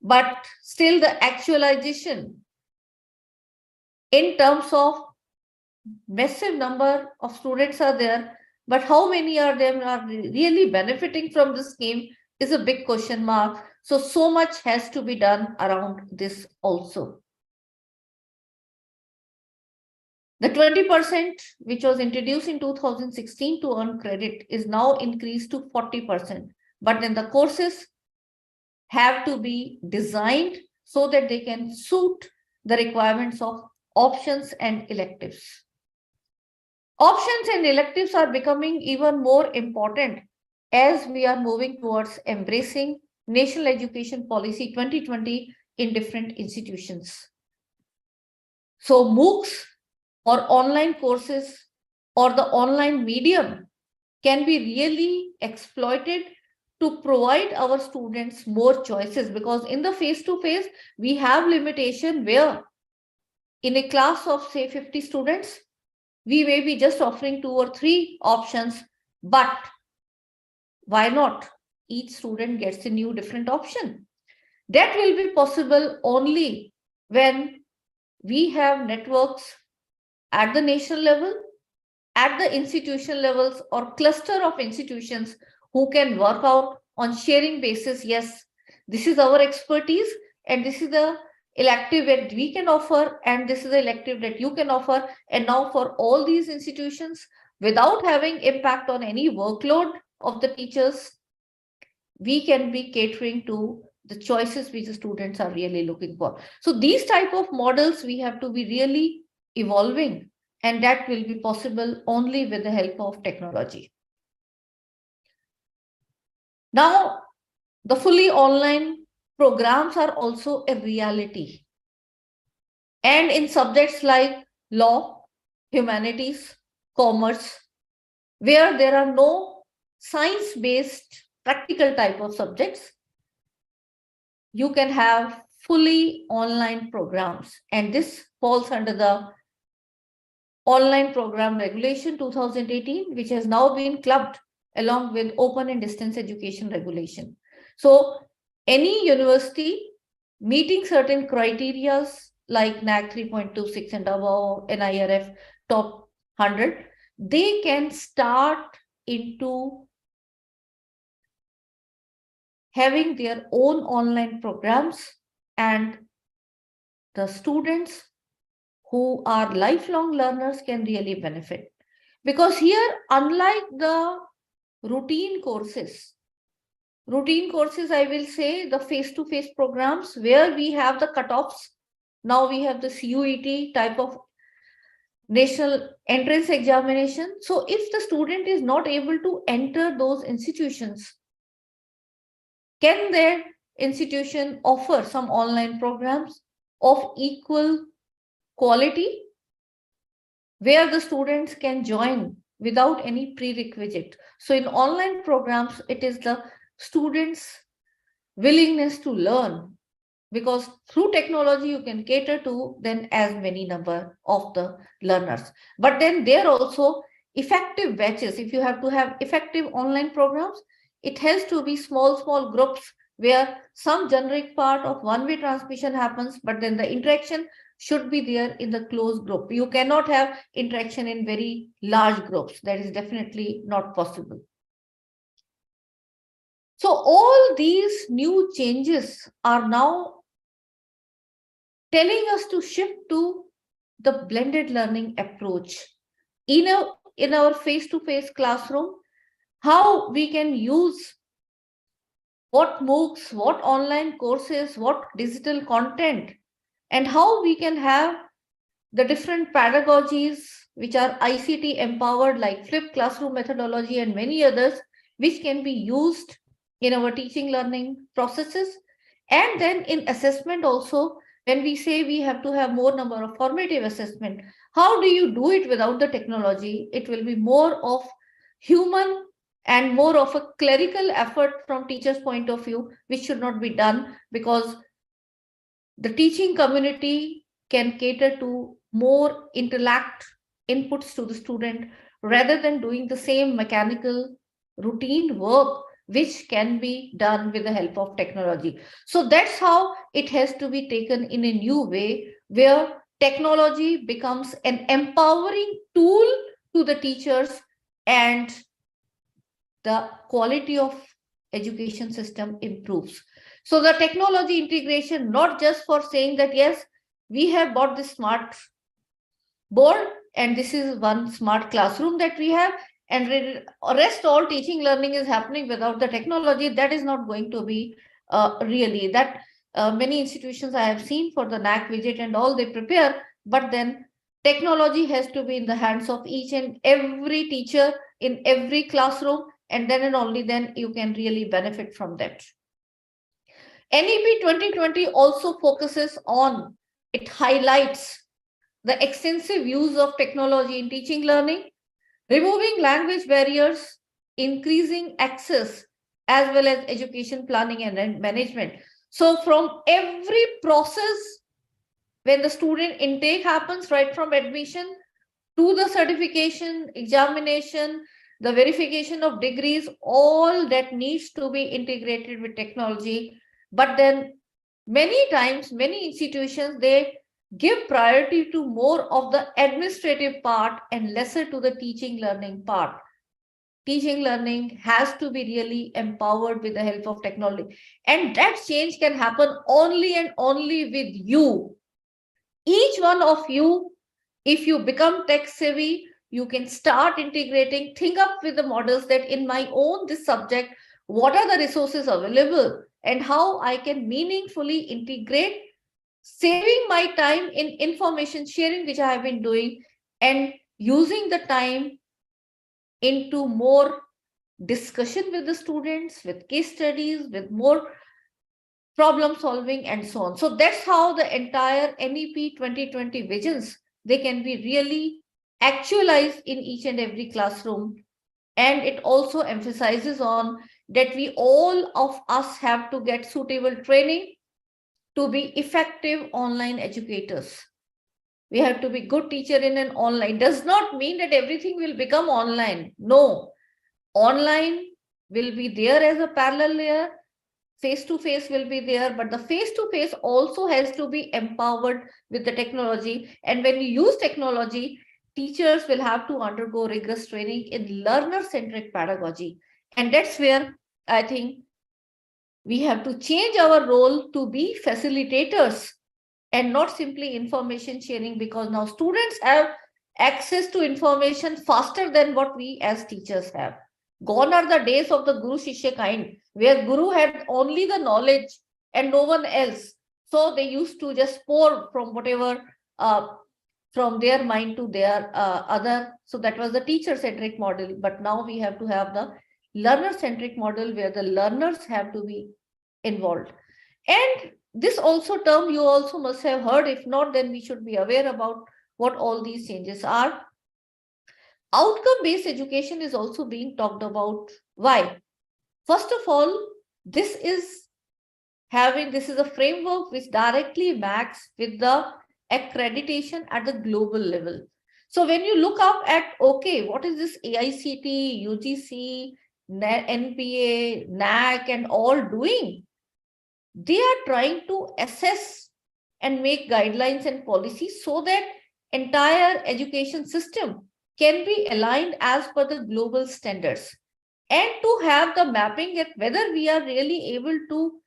But still the actualization in terms of massive number of students are there, but how many of them are really benefiting from this scheme is a big question mark. So much has to be done around this also. The 20% which was introduced in 2016 to earn credit is now increased to 40%. But then the courses have to be designed so that they can suit the requirements of options and electives. Options and electives are becoming even more important as we are moving towards embracing National Education Policy 2020 in different institutions. So MOOCs or online courses or the online medium can be really exploited to provide our students more choices, because in the face-to-face, we have limitation where in a class of say 50 students, we may be just offering 2 or 3 options, but why not? Each student gets a new different option. That will be possible only when we have networks at the national level, at the institution levels or cluster of institutions who can work out on sharing basis. Yes, this is our expertise and this is the elective that we can offer and this is the elective that you can offer. And now for all these institutions, without having impact on any workload of the teachers, we can be catering to the choices which the students are really looking for. So these type of models we have to be really evolving, and that will be possible only with the help of technology. Now, the fully online programs are also a reality. And in subjects like law, humanities, commerce, where there are no science-based practical type of subjects, you can have fully online programs. And this falls under the Online Program Regulation 2018, which has now been clubbed along with Open and Distance Education Regulation. So any university meeting certain criteria like NAC 3.26 and above, NIRF top 100, they can start into having their own online programs, and the students who are lifelong learners can really benefit. Because here, unlike the routine courses, I will say the face-to-face programs where we have the cutoffs, now we have the CUET type of national entrance examination. So if the student is not able to enter those institutions, can their institution offer some online programs of equal quality where the students can join without any prerequisite? So in online programs, it is the students' willingness to learn, because through technology you can cater to then as many number of the learners. But then there are also effective batches. If you have to have effective online programs, it has to be small groups where some generic part of one-way transmission happens, but then the interaction should be there in the closed group. You cannot have interaction in very large groups. That is definitely not possible. So all these new changes are now telling us to shift to the blended learning approach. In our face-to-face classroom, how we can use what MOOCs, what online courses, what digital content, and how we can have the different pedagogies which are ICT empowered, like flipped classroom methodology and many others, which can be used in our teaching learning processes. And then in assessment also, when we say we have to have more number of formative assessment, how do you do it without the technology? It will be more of human and more of a clerical effort from teachers' point of view, which should not be done, because the teaching community can cater to more intellect inputs to the student rather than doing the same mechanical routine work which can be done with the help of technology. So that's how it has to be taken in a new way, where technology becomes an empowering tool to the teachers and the quality of education system improves. So the technology integration, not just for saying that, yes, we have bought this smart board and this is one smart classroom that we have, and rest all teaching learning is happening without the technology. That is not going to be really that. Many institutions I have seen for the NAAC widget and all they prepare, but then technology has to be in the hands of each and every teacher in every classroom, and then and only then you can really benefit from that. NEP 2020 also focuses on, it highlights the extensive use of technology in teaching learning, removing language barriers, increasing access, as well as education planning and management. So from every process, when the student intake happens, right from admission to the certification, examination, the verification of degrees, all that needs to be integrated with technology. But then many times, many institutions, they give priority to more of the administrative part and lesser to the teaching learning part. Teaching learning has to be really empowered with the help of technology. And that change can happen only and only with you. Each one of you, if you become tech savvy, you can start integrating, think up with the models that in my own this subject, what are the resources available and how I can meaningfully integrate, saving my time in information sharing, which I have been doing, and using the time into more discussion with the students, with case studies, with more problem solving and so on. So that's how the entire NEP 2020 visions, they can be really actualized in each and every classroom. And it also emphasizes on that we all of us have to get suitable training to be effective online educators. We have to be good teacher in an online. Does not mean that everything will become online. No, online will be there as a parallel layer. Face-to-face will be there, but the face-to-face also has to be empowered with the technology. And when you use technology, teachers will have to undergo rigorous training in learner-centric pedagogy. And that's where I think we have to change our role to be facilitators and not simply information sharing, because now students have access to information faster than what we as teachers have. Gone are the days of the Guru Shishya kind, where Guru had only the knowledge and no one else. So they used to just pour from whatever from their mind to their other. So that was the teacher-centric model, but now we have to have the learner-centric model where the learners have to be involved. And this also term you also must have heard. If not, then we should be aware about what all these changes are. Outcome-based education is also being talked about. Why? First of all, this is a framework which directly maps with the accreditation at the global level. So when you look up at, okay, what is this AICTE, UGC, NPA, NAC and all doing? They are trying to assess and make guidelines and policies so that entire education system can be aligned as per the global standards, and to have the mapping at whether we are really able to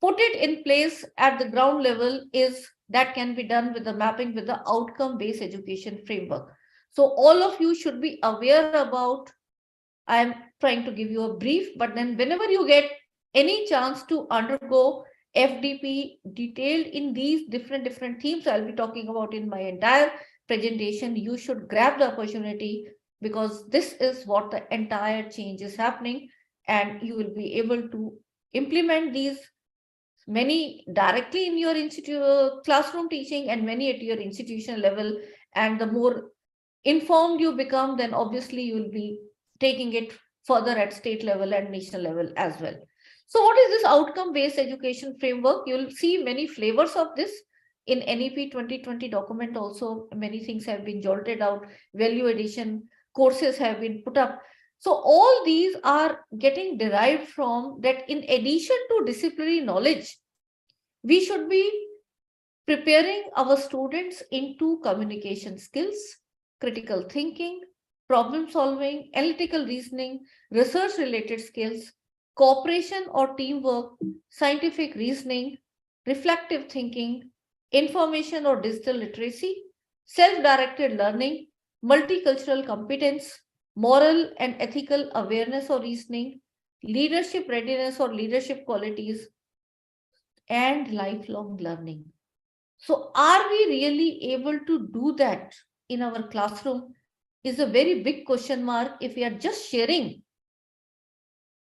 put it in place at the ground level is that can be done with the mapping with the outcome-based education framework. So all of you should be aware about, I'm trying to give you a brief, but then whenever you get any chance to undergo FDP detailed in these different themes I'll be talking about in my entire presentation, you should grab the opportunity, because this is what the entire change is happening, and you will be able to implement these, many directly in your classroom teaching and many at your institutional level. And the more informed you become, then obviously you will be taking it further at state level and national level as well. So what is this outcome-based education framework? You'll see many flavors of this in NEP 2020 document. Also, many things have been jolted out, value addition courses have been put up. So all these are getting derived from that. In addition to disciplinary knowledge, we should be preparing our students into communication skills, critical thinking, problem solving, analytical reasoning, research related skills, cooperation or teamwork, scientific reasoning, reflective thinking, information or digital literacy, self-directed learning, multicultural competence, moral and ethical awareness or reasoning, leadership readiness or leadership qualities, and lifelong learning. So are we really able to do that in our classroom is a very big question mark if we are just sharing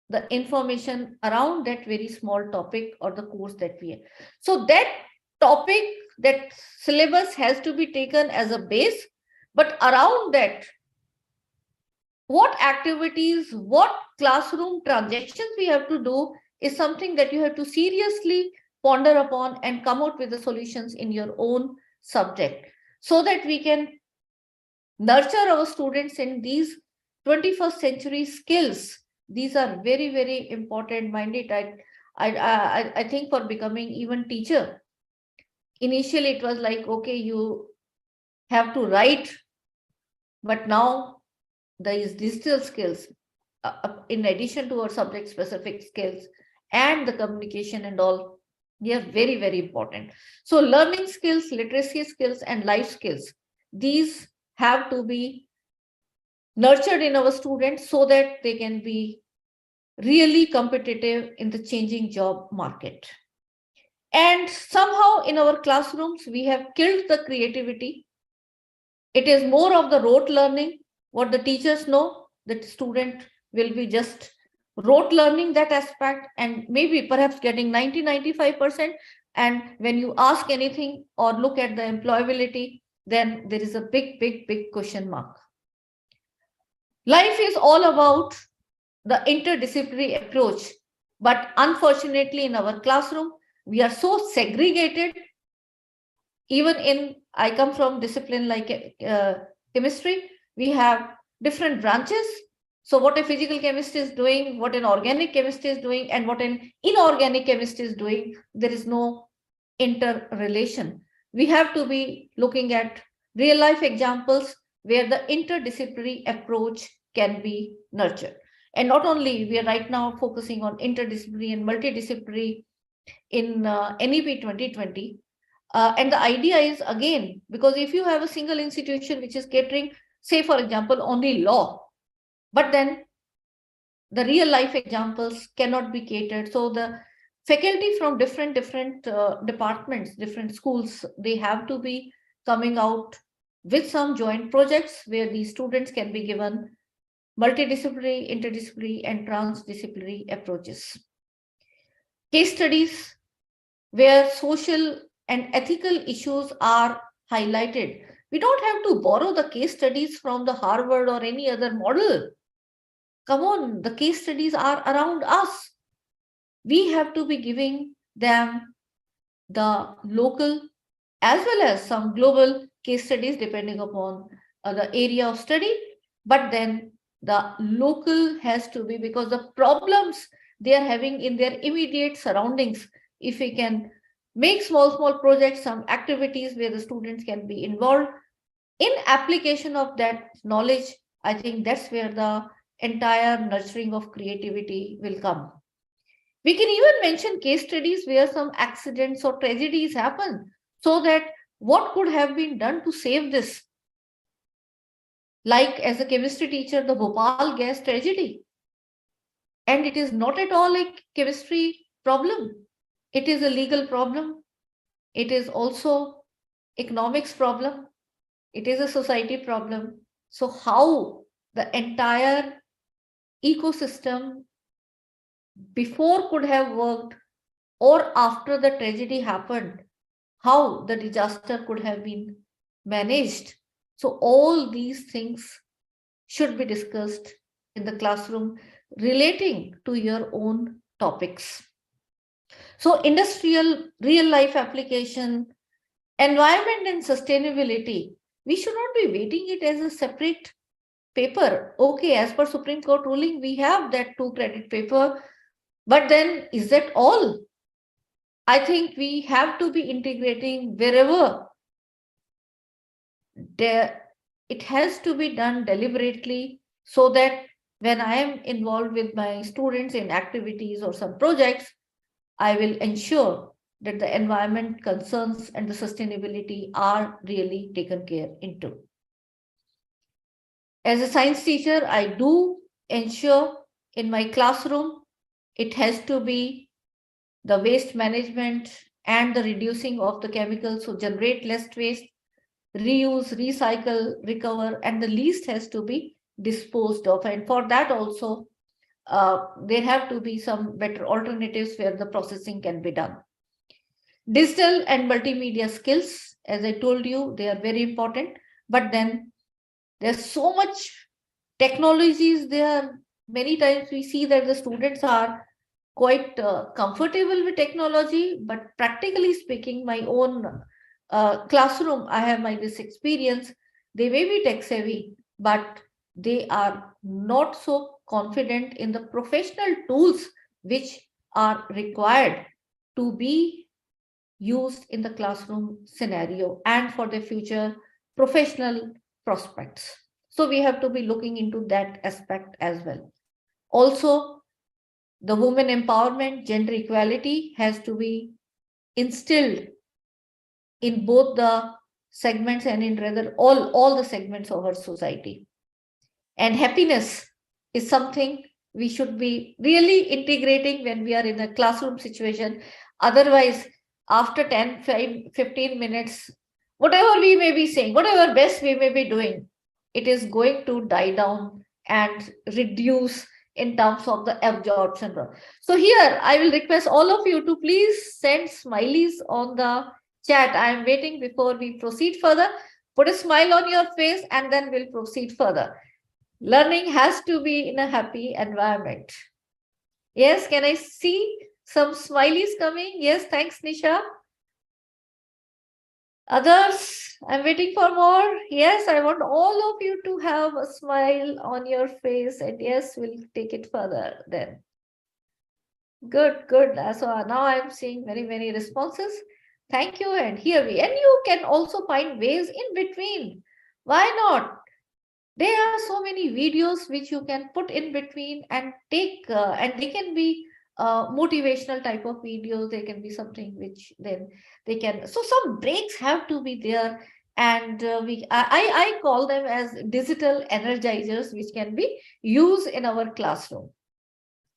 the information around that very small topic or the course that we have. So that topic, that syllabus has to be taken as a base, but around that, what activities, what classroom transactions we have to do is something that you have to seriously ponder upon and come out with the solutions in your own subject, so that we can nurture our students in these 21st century skills. These are very, very important minded. I think for becoming even teacher, initially it was like, okay, you have to write, but now these digital skills, in addition to our subject specific skills and the communication and all, they are very, very important. So learning skills, literacy skills, and life skills, these have to be nurtured in our students so that they can be really competitive in the changing job market. And somehow in our classrooms, we have killed the creativity. It is more of the rote learning. What the teachers know, that student will be just rote learning that aspect and maybe perhaps getting 90-95%. And when you ask anything or look at the employability, then there is a big question mark. Life is all about the interdisciplinary approach, but unfortunately in our classroom, we are so segregated. Even in, I come from discipline like chemistry, we have different branches. So what a physical chemist is doing, what an organic chemist is doing, and what an inorganic chemist is doing, there is no interrelation. We have to be looking at real life examples where the interdisciplinary approach can be nurtured. And not only, we are right now focusing on interdisciplinary and multidisciplinary in NEP 2020. And the idea is, again, because if you have a single institution which is catering, say, for example, only law, but then the real life examples cannot be catered. So the faculty from different departments, different schools, they have to be coming out with some joint projects where the students can be given multidisciplinary, interdisciplinary, and transdisciplinary approaches. Case studies where social and ethical issues are highlighted. We don't have to borrow the case studies from the Harvard or any other model. Come on, the case studies are around us. We have to be giving them the local as well as some global case studies depending upon the area of study. But then the local has to be, because the problems they are having in their immediate surroundings, if we can make small projects, some activities where the students can be involved in application of that knowledge, I think that's where the entire nurturing of creativity will come. We can even mention case studies where some accidents or tragedies happen, so that what could have been done to save this? Like as a chemistry teacher, the Bhopal gas tragedy. And it is not at all a chemistry problem. It is a legal problem. It is also economics problem. It is a society problem. So how the entire ecosystem before could have worked, or after the tragedy happened, how the disaster could have been managed. So all these things should be discussed in the classroom relating to your own topics. So industrial, real life application, environment and sustainability, we should not be waiting it as a separate paper. Okay, as per Supreme Court ruling, we have that 2-credit paper, but then is that all? I think we have to be integrating wherever it has to be done deliberately, so that when I am involved with my students in activities or some projects, I will ensure that the environment concerns and the sustainability are really taken care into. As a science teacher, I do ensure in my classroom, it has to be the waste management and the reducing of the chemicals, so generate less waste, reuse, recycle, recover, and the least has to be disposed of. And for that also, there have to be some better alternatives where the processing can be done. Digital and multimedia skills, as I told you, they are very important, but then there's so much technologies there. Many times we see that the students are quite comfortable with technology, but practically speaking, my own classroom, I have this experience. They may be tech savvy, but they are not so confident in the professional tools which are required to be used in the classroom scenario and for the future professional prospects. So we have to be looking into that aspect as well. Also, the women empowerment, gender equality has to be instilled in both the segments and in rather all the segments of our society. And happiness is something we should be really integrating when we are in a classroom situation. Otherwise, after 10, 15 minutes, whatever we may be saying, whatever best we may be doing, it is going to die down and reduce in terms of the absorption. So here, I will request all of you to please send smileys on the chat. I am waiting before we proceed further. Put a smile on your face and then we'll proceed further. Learning has to be in a happy environment. Yes, can I see some smileys coming? Yes, thanks, Nisha. Others, I'm waiting for more. Yes, I want all of you to have a smile on your face, and yes, we'll take it further then. Good, good. So now I'm seeing many responses. Thank you. And here and you can also find ways in between. Why not? There are so many videos which you can put in between and take, and they can be motivational type of videos. They can be something which then they can, so some breaks have to be there, and I call them as digital energizers which can be used in our classroom.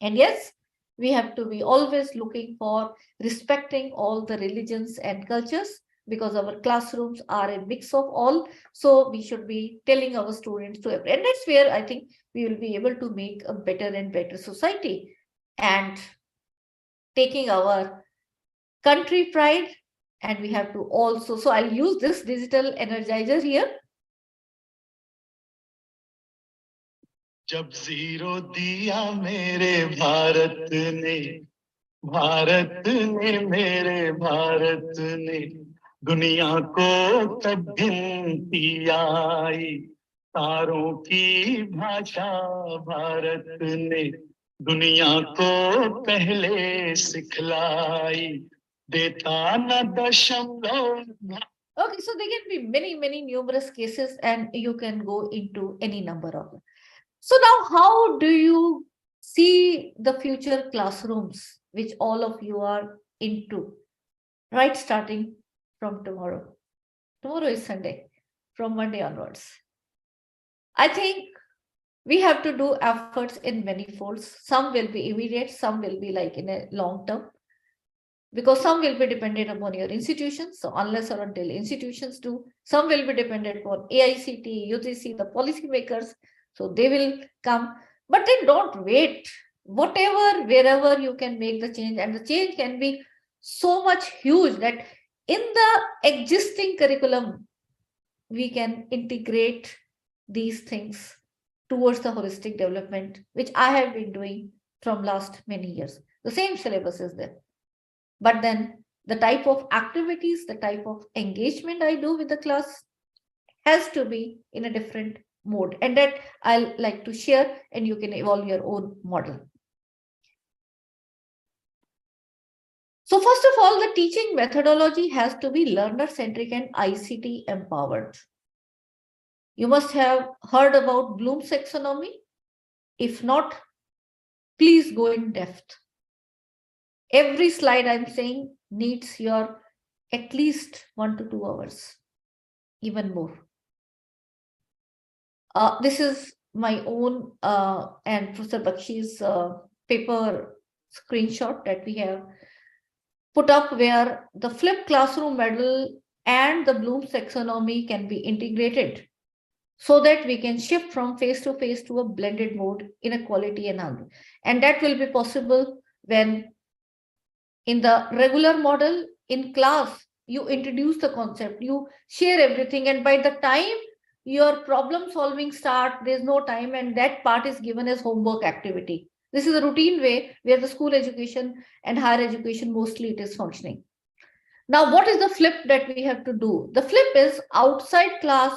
And yes, we have to be always looking for respecting all the religions and cultures, because our classrooms are a mix of all. So we should be telling our students to, and that's where I think we will be able to make a better and better society and taking our country pride. And we have to also, so I'll use this digital energizer here. जब zero दिया मेरे भारत ने मेरे भारत ने दुनिया को तब गिनती आई तारों की भाषा भारत ने दुनिया को पहले सिखलाई देता न दशमलव. Okay, so there can be many numerous cases, and you can go into any number of them. So now, how do you see the future classrooms, which all of you are into, right? Starting from tomorrow. Tomorrow is Sunday, from Monday onwards. I think we have to do efforts in many folds. Some will be immediate, some will be like in a long term, because some will be dependent upon your institutions. So unless or until institutions do, some will be dependent on AICT, UGC, the policymakers. So they will come, but then don't wait. Whatever, wherever you can make the change, and the change can be so much huge that in the existing curriculum, we can integrate these things towards the holistic development, which I have been doing from last many years. The same syllabus is there. But then the type of activities, the type of engagement I do with the class has to be in a different mode, and that I'll like to share, and you can evolve your own model. So first of all, the teaching methodology has to be learner-centric and ICT empowered. You must have heard about Bloom's taxonomy. If not, please go in depth. Every slide I'm saying needs your at least 1 to 2 hours, even more. This is my own and Professor Bakshi's paper screenshot that we have put up, where the flipped classroom model and the Bloom's taxonomy can be integrated so that we can shift from face-to-face to a blended mode in a quality enhancement. And that will be possible when in the regular model in class, you introduce the concept, you share everything, and by the time your problem solving start, there's no time, and that part is given as homework activity. This is a routine way where the school education and higher education mostly it is functioning. Now, what is the flip that we have to do? The flip is outside class,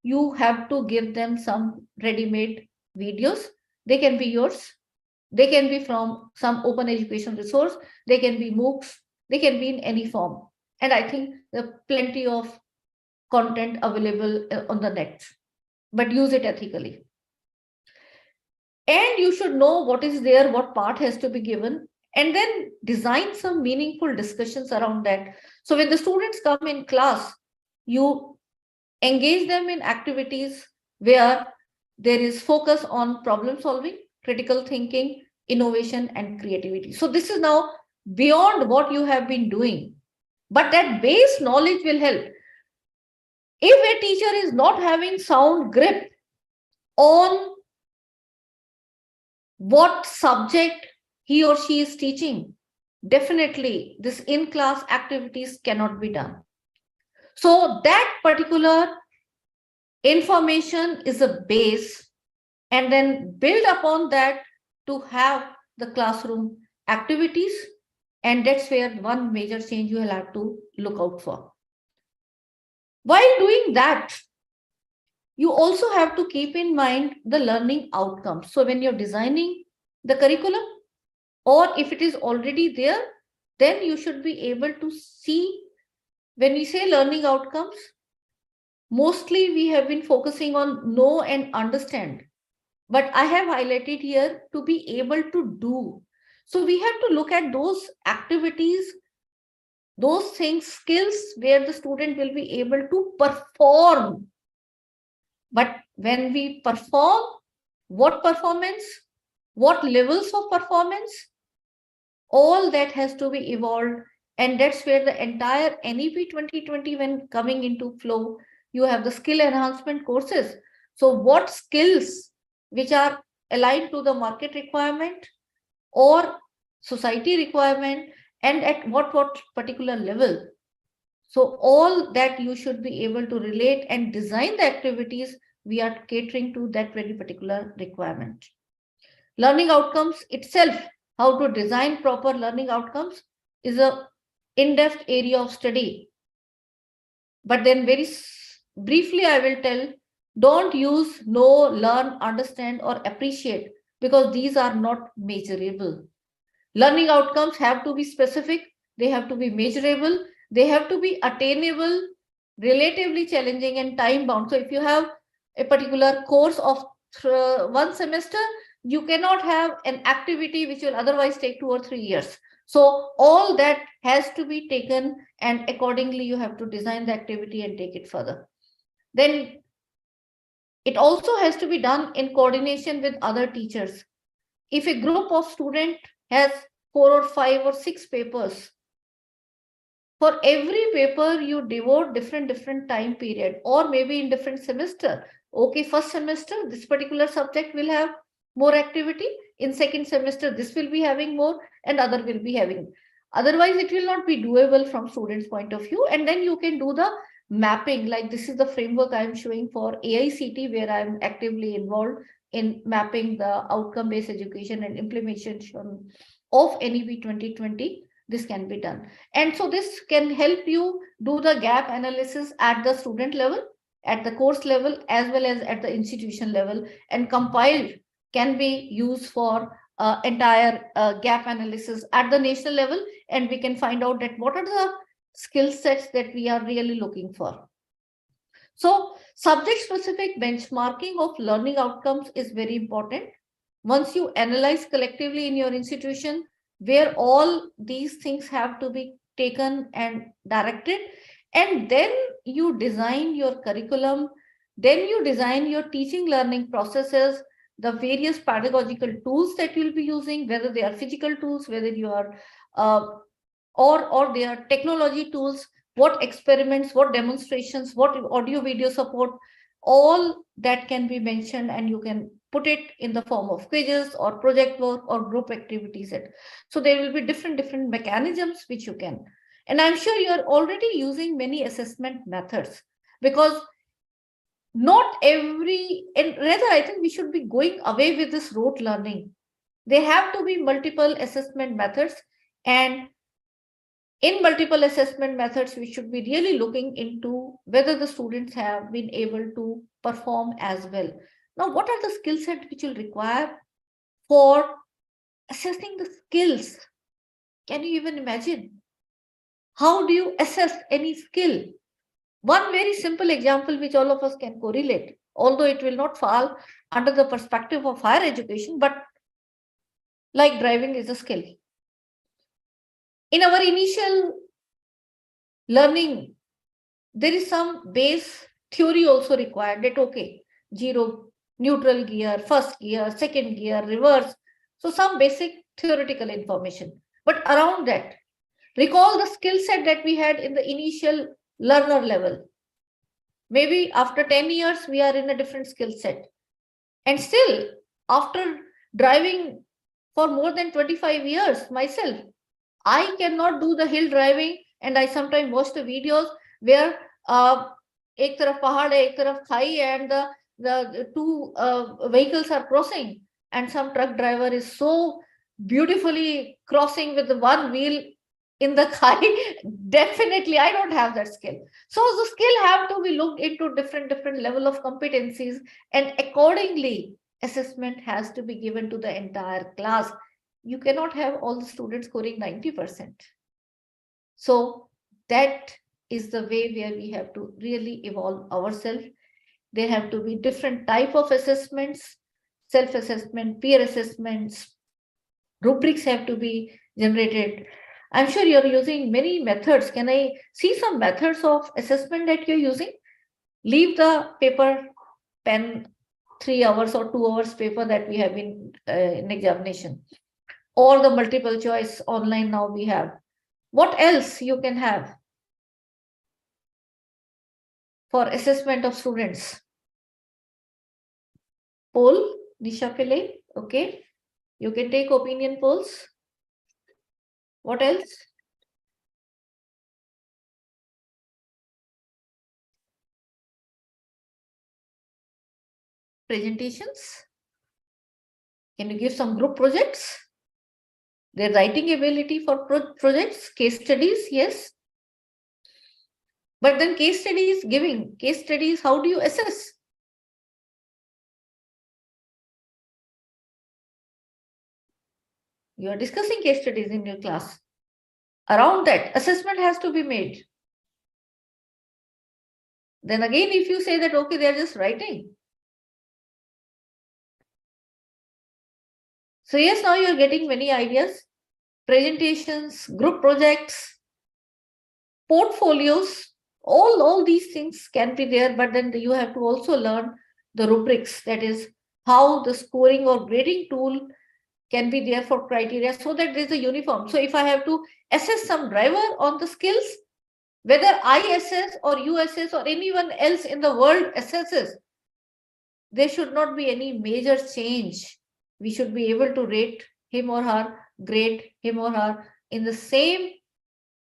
you have to give them some ready-made videos. They can be yours. They can be from some open education resource. They can be MOOCs. They can be in any form. And I think there are plenty of content available on the net, but use it ethically. And you should know what is there, what part has to be given, and then design some meaningful discussions around that. So when the students come in class, you engage them in activities where there is focus on problem solving, critical thinking, innovation, and creativity. So this is now beyond what you have been doing, but that base knowledge will help. If a teacher is not having sound grip on what subject he or she is teaching, definitely this in-class activities cannot be done. So that particular information is a base, and then build upon that to have the classroom activities, and that's where one major change you will have to look out for. While doing that, you also have to keep in mind the learning outcomes. So when you're designing the curriculum, or if it is already there, then you should be able to see, when we say learning outcomes, mostly we have been focusing on know and understand, but I have highlighted here to be able to do. So we have to look at those activities, those things, skills where the student will be able to perform. But when we perform, what performance, what levels of performance, all that has to be evolved And that's where the entire NEP 2020, when coming into flow, you have the skill enhancement courses. So what skills which are aligned to the market requirement or society requirement, and at what particular level. So all that you should be able to relate and design the activities we are catering to that very particular requirement. Learning outcomes itself, how to design proper learning outcomes, is a in-depth area of study. But then very briefly, I will tell, don't use know, learn, understand, or appreciate, because these are not measurable. Learning outcomes have to be specific, they have to be measurable, they have to be attainable, relatively challenging, and time bound. So if you have a particular course of 1 semester, you cannot have an activity which will otherwise take 2 or 3 years. So all that has to be taken, and accordingly you have to design the activity and take it further. Then it also has to be done in coordination with other teachers. If a group of students has 4 or 5 or 6 papers, for every paper you devote different time period, or maybe in different semester. Okay, first semester this particular subject will have more activity, in second semester this will be having more, and other will be having. Otherwise it will not be doable from students' point of view. And then you can do the mapping, like this is the framework I am showing for AICT, where I am actively involved in mapping the outcome-based education and implementation of NEP 2020. This can be done. And so this can help you do the gap analysis at the student level, at the course level, as well as at the institution level, and compiled can be used for entire gap analysis at the national level, and we can find out that what are the skill sets that we are really looking for. So subject-specific benchmarking of learning outcomes is very important. Once you analyze collectively in your institution, where all these things have to be taken and directed, and then you design your curriculum, then you design your teaching learning processes, the various pedagogical tools that you'll be using, whether they are physical tools, whether you are or they are technology tools, what experiments, what demonstrations, what audio video support, all that can be mentioned, and you can put it in the form of quizzes or project work or group activities. So there will be different mechanisms which you can. And I'm sure you are already using many assessment methods, because not every, and rather I think we should be going away with this rote learning. There have to be multiple assessment methods, and in multiple assessment methods, we should be really looking into whether the students have been able to perform as well. Now, what are the skill sets which will require for assessing the skills? Can you even imagine? How do you assess any skill? One very simple example which all of us can correlate, although it will not fall under the perspective of higher education, but like driving is a skill. In our initial learning, there is some base theory also required, that okay, zero, neutral gear, first gear, second gear, reverse. So some basic theoretical information. But around that, recall the skill set that we had in the initial learner level. Maybe after 10 years, we are in a different skill set. And still, after driving for more than 25 years myself, I cannot do the hill driving, and I sometimes watch the videos where ek taraf pahad hai, ek taraf khai, and the two vehicles are crossing, and some truck driver is so beautifully crossing with the one wheel in the khai. Definitely, I don't have that skill. So the skill have to be looked into different level of competencies, and accordingly, assessment has to be given to the entire class. You cannot have all the students scoring 90%. So that is the way where we have to really evolve ourselves. There have to be different type of assessments, self-assessment, peer assessments, rubrics have to be generated. I'm sure you're using many methods. Can I see some methods of assessment that you're using? Leave the paper, pen, 3 hours or 2 hours paper that we have in examination, or the multiple choice online now we have. What else you can have for assessment of students? Poll, Nisha Pillai, okay. You can take opinion polls. What else? Presentations. Can you give some group projects? Their writing ability for projects, case studies, yes. But then case studies, giving case studies, how do you assess? You are discussing case studies in your class. Around that, assessment has to be made. Then again, if you say that, okay, they are just writing. So yes, now you're getting many ideas. Presentations, group projects, portfolios, all these things can be there, but then you have to also learn the rubrics, that is how the scoring or grading tool can be there for criteria so that there's a uniform. So if I have to assess some driver on the skills, whether I assess or you assess or anyone else in the world assesses, there should not be any major change. We should be able to rate him or her, grade him or her in the same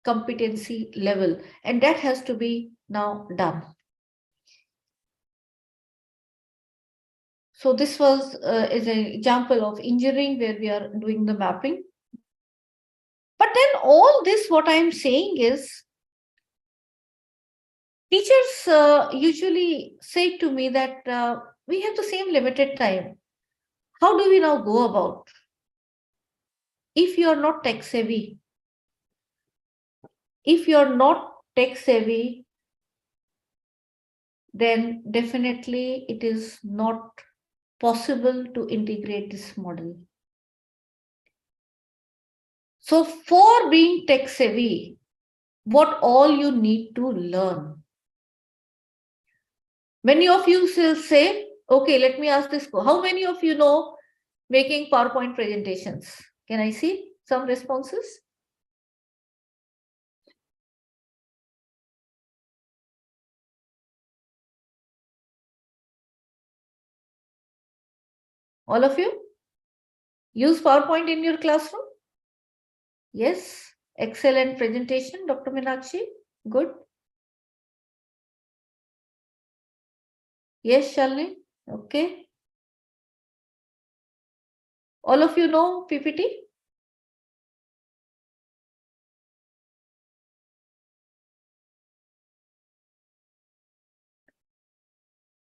competency level, and that has to be now done. So this was is an example of engineering where we are doing the mapping. But then all this, what I'm saying is, teachers usually say to me that we have the same limited time. How do we now go about? If you are not tech savvy, then definitely it is not possible to integrate this model. So for being tech savvy, what all you need to learn? Many of you will say, okay, let me ask this. How many of you know making PowerPoint presentations? Can I see some responses? All of you use PowerPoint in your classroom? Yes. Excellent presentation, Dr. Meenakshi. Good. Yes, Shalini. Okay. All of you know PPT?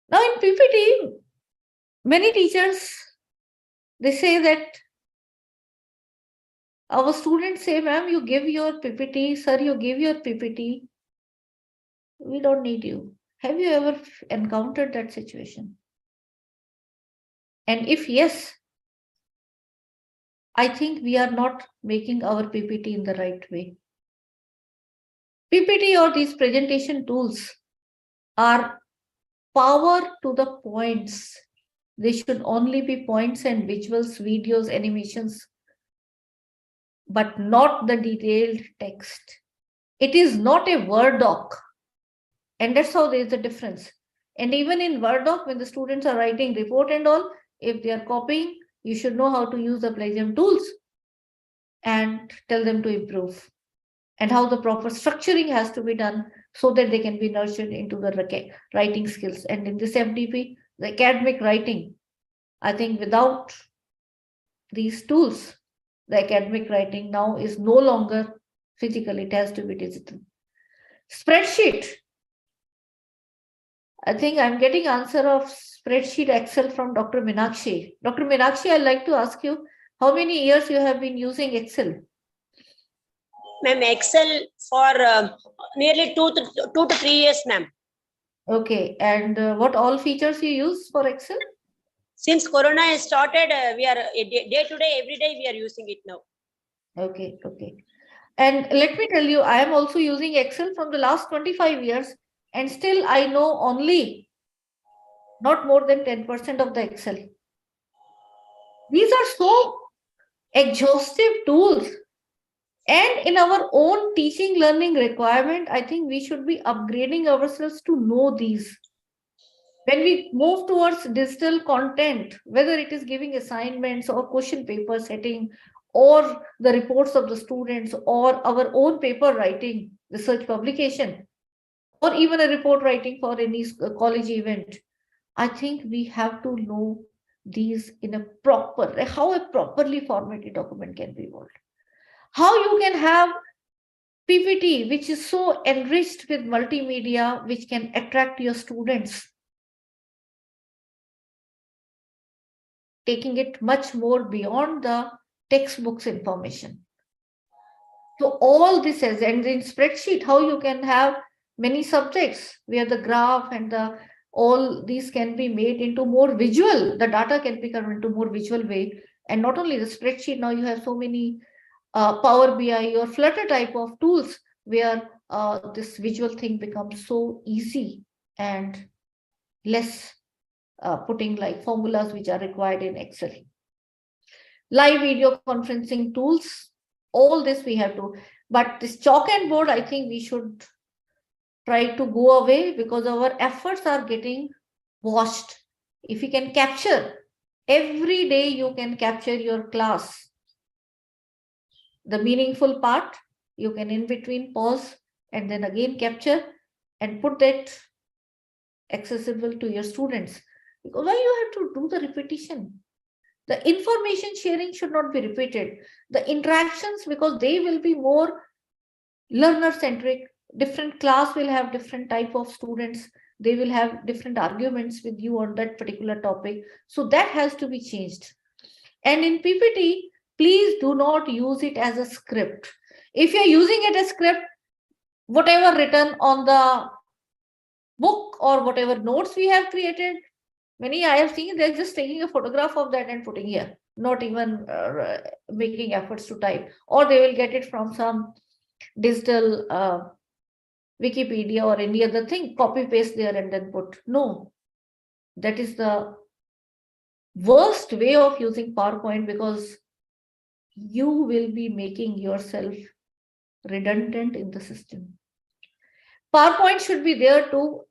Now in PPT, many teachers, they say that our students say, ma'am, you give your PPT, sir, you give your PPT. We don't need you. Have you ever encountered that situation? And if yes, I think we are not making our PPT in the right way. PPT or these presentation tools are power to the points. They should only be points and visuals, videos, animations, but not the detailed text. It is not a Word doc. And that's how there is a difference. And even in Word doc, when the students are writing report and all, if they are copying, you should know how to use the plagiarism tools and tell them to improve. And how the proper structuring has to be done so that they can be nurtured into the writing skills. And in this FDP, the academic writing, I think without these tools, the academic writing now is no longer physical, it has to be digital. Spreadsheet. I think I'm getting answer of spreadsheet Excel from Dr. Meenakshi. Dr. Meenakshi, I'd like to ask you, how many years you have been using Excel? Ma'am, Excel for nearly 2 to 3 years, ma'am. Okay, and what all features you use for Excel? Since Corona has started, we are day to day, every day we are using it now. Okay, okay. And let me tell you, I am also using Excel from the last 25 years, and still I know only not more than 10% of the Excel. These are so exhaustive tools. And in our own teaching learning requirement, I think we should be upgrading ourselves to know these. When we move towards digital content, whether it is giving assignments or question paper setting, or the reports of the students, or our own paper writing, research publication, or even a report writing for any college event, I think we have to know these in a proper, how a properly formatted document can be evolved. How you can have PPT, which is so enriched with multimedia, which can attract your students, taking it much more beyond the textbooks information. So all this is, and in spreadsheet, how you can have many subjects where the graph and the all these can be made into more visual, the data can be converted into more visual way. And not only the spreadsheet, now you have so many Power BI or Flutter type of tools where this visual thing becomes so easy and less putting like formulas which are required in Excel. Live video conferencing tools, all this we have to, but this chalk and board, I think we should try to go away because our efforts are getting washed. If you can capture, every day you can capture your class, the meaningful part, you can in between pause and then again capture and put that accessible to your students. Because why you have to do the repetition? The information sharing should not be repeated. The interactions, because they will be more learner-centric. Different class will have different type of students. They will have different arguments with you on that particular topic. So that has to be changed. And in PPT, please do not use it as a script. If you're using it as a script, whatever written on the book or whatever notes we have created, many I have seen, they're just taking a photograph of that and putting here, not even making efforts to type, or they will get it from some digital Wikipedia or any other thing, copy paste there and then put. No, that is the worst way of using PowerPoint, because you will be making yourself redundant in the system. PowerPoint should be there to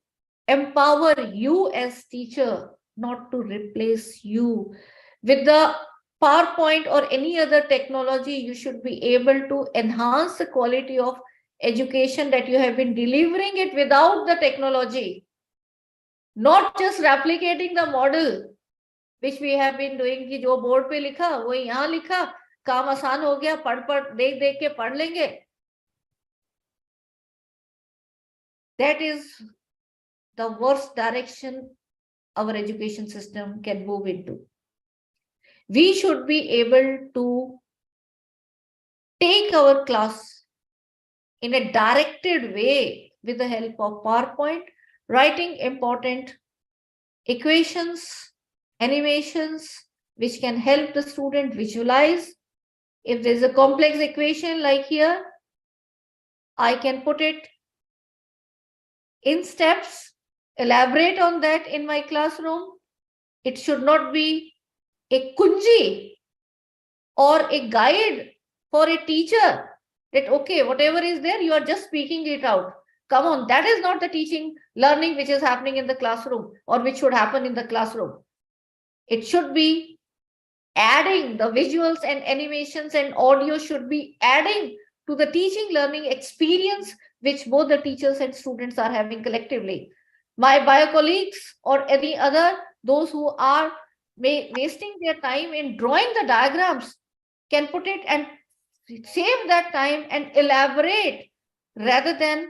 empower you as teacher, not to replace you. With the PowerPoint or any other technology, you should be able to enhance the quality of education that you have been delivering it without the technology. Not just replicating the model, which we have been doing, कि जो board पे लिखा, वो यहाँ लिखा, काम आसान हो गया, पढ़ देख के पढ़ लेंगे. That is the worst direction our education system can move into. We should be able to take our class in a directed way with the help of PowerPoint, writing important equations, animations, which can help the student visualize. If there's a complex equation like here, I can put it in steps, elaborate on that in my classroom. It should not be a kunji or a guide for a teacher that, okay, whatever is there, you are just speaking it out. Come on, that is not the teaching, learning which is happening in the classroom or which should happen in the classroom. It should be adding the visuals and animations and audio should be adding to the teaching learning experience which both the teachers and students are having collectively. My bio colleagues or any other, those who are wasting their time in drawing the diagrams, can put it and save that time and elaborate, rather than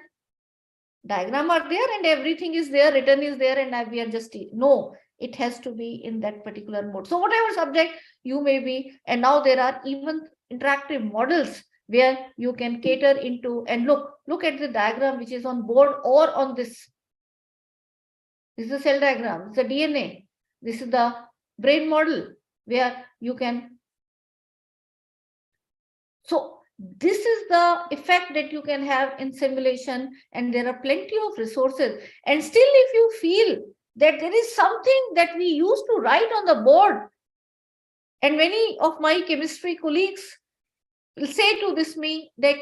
diagram are there and everything is there, written is there, and we are just, no, it has to be in that particular mode. So whatever subject you may be, and now there are even interactive models where you can cater into, and look at the diagram which is on board or on this. This is the cell diagram, it's a DNA. This is the brain model where you can. So this is the effect that you can have in simulation, and there are plenty of resources. And still, if you feel that there is something that we used to write on the board, and many of my chemistry colleagues will say to this me that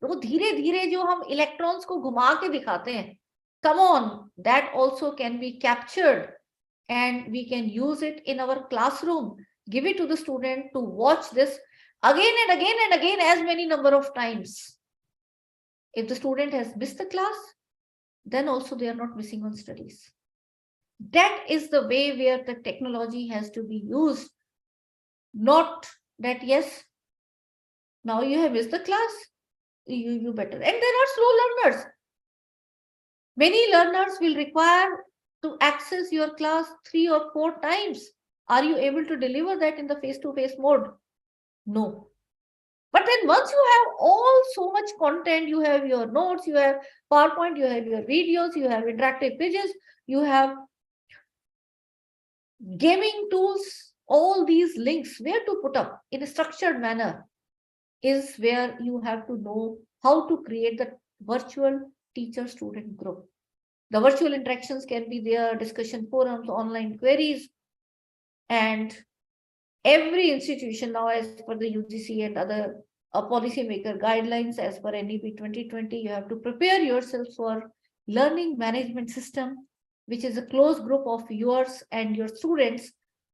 वो धीरे धीरे जो हम electrons को घुमा के दिखाते हैं, come on, that also can be captured and we can use it in our classroom. Give it to the student to watch this again and again and again as many number of times. If the student has missed the class, then also they are not missing on studies. That is the way where the technology has to be used. Not that, yes, now you have missed the class, you better. And there are slow learners. Many learners will require to access your class 3 or 4 times. Are you able to deliver that in the face-to-face mode? No. But then once you have all so much content, you have your notes, you have PowerPoint, you have your videos, you have interactive pages, you have gaming tools, all these links, where to put up in a structured manner is where you have to know how to create the virtual teacher-student group. The virtual interactions can be there, discussion forums, online queries, and every institution now, as per the UGC and other policymaker guidelines, as per NEP 2020, you have to prepare yourself for learning management system, which is a close group of yours and your students,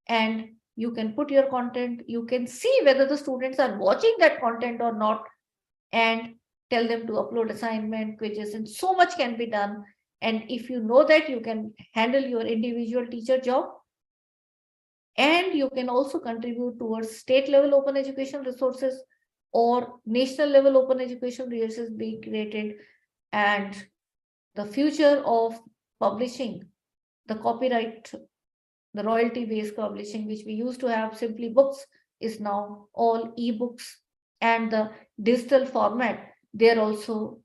and you can put your content, you can see whether the students are watching that content or not, and tell them to upload assignment, quizzes, and so much can be done. And if you know that, you can handle your individual teacher job, and you can also contribute towards state level open education resources or national level open education resources being created. And the future of publishing, the copyright, the royalty-based publishing, which we used to have simply books, is now all e-books, and the digital format. There also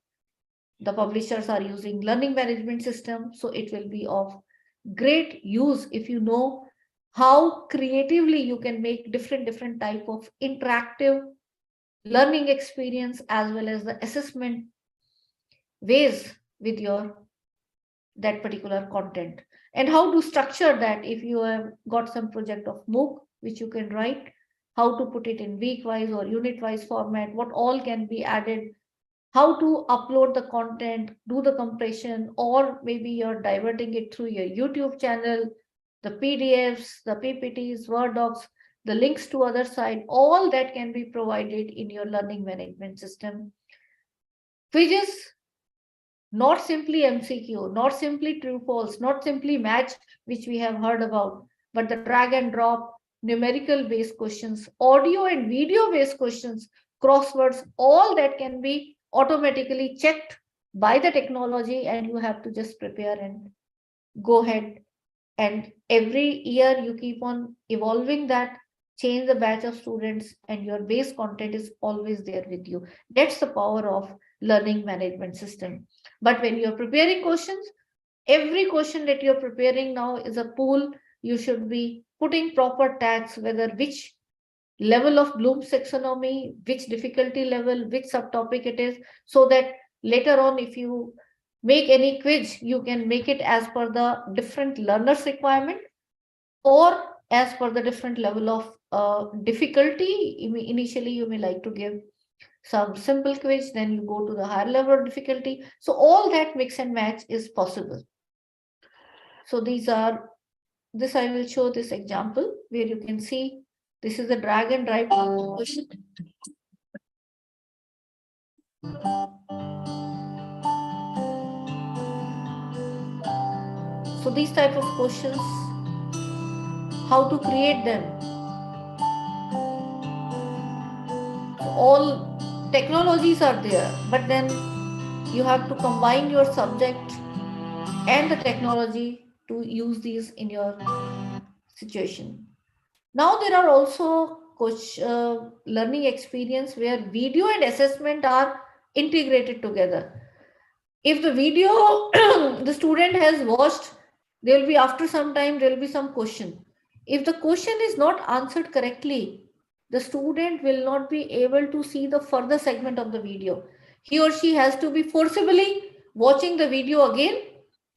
the publishers are using learning management system, so it will be of great use if you know how creatively you can make different type of interactive learning experience as well as the assessment ways with your that particular content, and how to structure that. If you have got some project of MOOC which you can write, how to put it in week-wise or unit-wise format, what all can be added, how to upload the content, do the compression, or maybe you're diverting it through your YouTube channel, the PDFs, the PPTs, Word docs, the links to other side, all that can be provided in your learning management system. Quizzes, not simply MCQ, not simply true false, not simply match, which we have heard about, but the drag and drop, numerical based questions, audio and video based questions, crosswords, all that can be automatically checked by the technology, and you have to just prepare and go ahead. And every year you keep on evolving that, change the batch of students, and your base content is always there with you. That's the power of learning management system. But when you're preparing questions, every question that you're preparing now is a pool. You should be putting proper tags, whether which level of Bloom's taxonomy, which difficulty level, which subtopic it is, so that later on, if you make any quiz, you can make it as per the different learners' requirement or as per the different level of difficulty. Initially, you may like to give some simple quiz, then you go to the higher level of difficulty. So all that mix and match is possible. So these are, this I will show this example where you can see this is the drag and drop question. So these type of questions, how to create them. So all technologies are there, but then you have to combine your subject and the technology to use these in your situation. Now there are also learning experience where video and assessment are integrated together. If the video the student has watched, there will be after some time, there will be some question. If the question is not answered correctly, the student will not be able to see the further segment of the video. He or she has to be forcibly watching the video again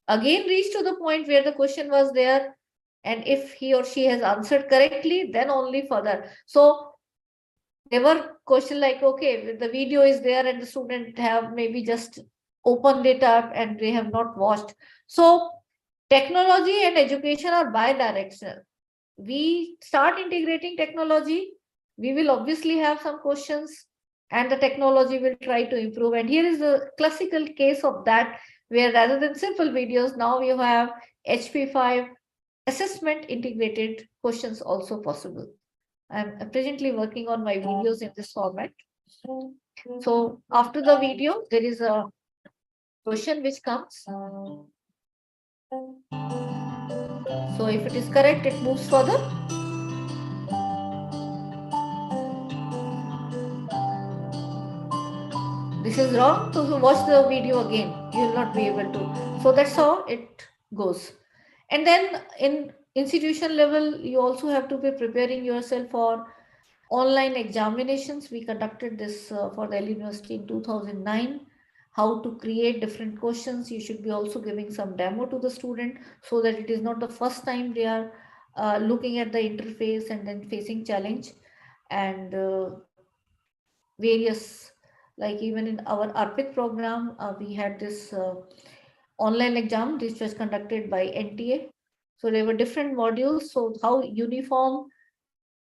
reach to the point where the question was there. And if he or she has answered correctly, then only further. So There were questions like, okay, the video is there and the student have maybe just opened it up and they have not watched. So technology and education are bi-directional. We start integrating technology, we will obviously have some questions and the technology will try to improve. And here is a classical case of that, where rather than simple videos, now you have HP5 assessment integrated questions also possible. I'm presently working on my videos in this format. So after the video, there is a question which comes. So if it is correct, it moves further. This is wrong, so watch the video again. You will not be able to. So that's how it goes. And then in institution level, you also have to be preparing yourself for online examinations. We conducted this for the University in 2009. How to create different questions. You should be also giving some demo to the student so that it is not the first time they are looking at the interface and then facing challenge. And various, like even in our ARPIC program, we had this online exam. This was conducted by NTA. So there were different modules. So how uniform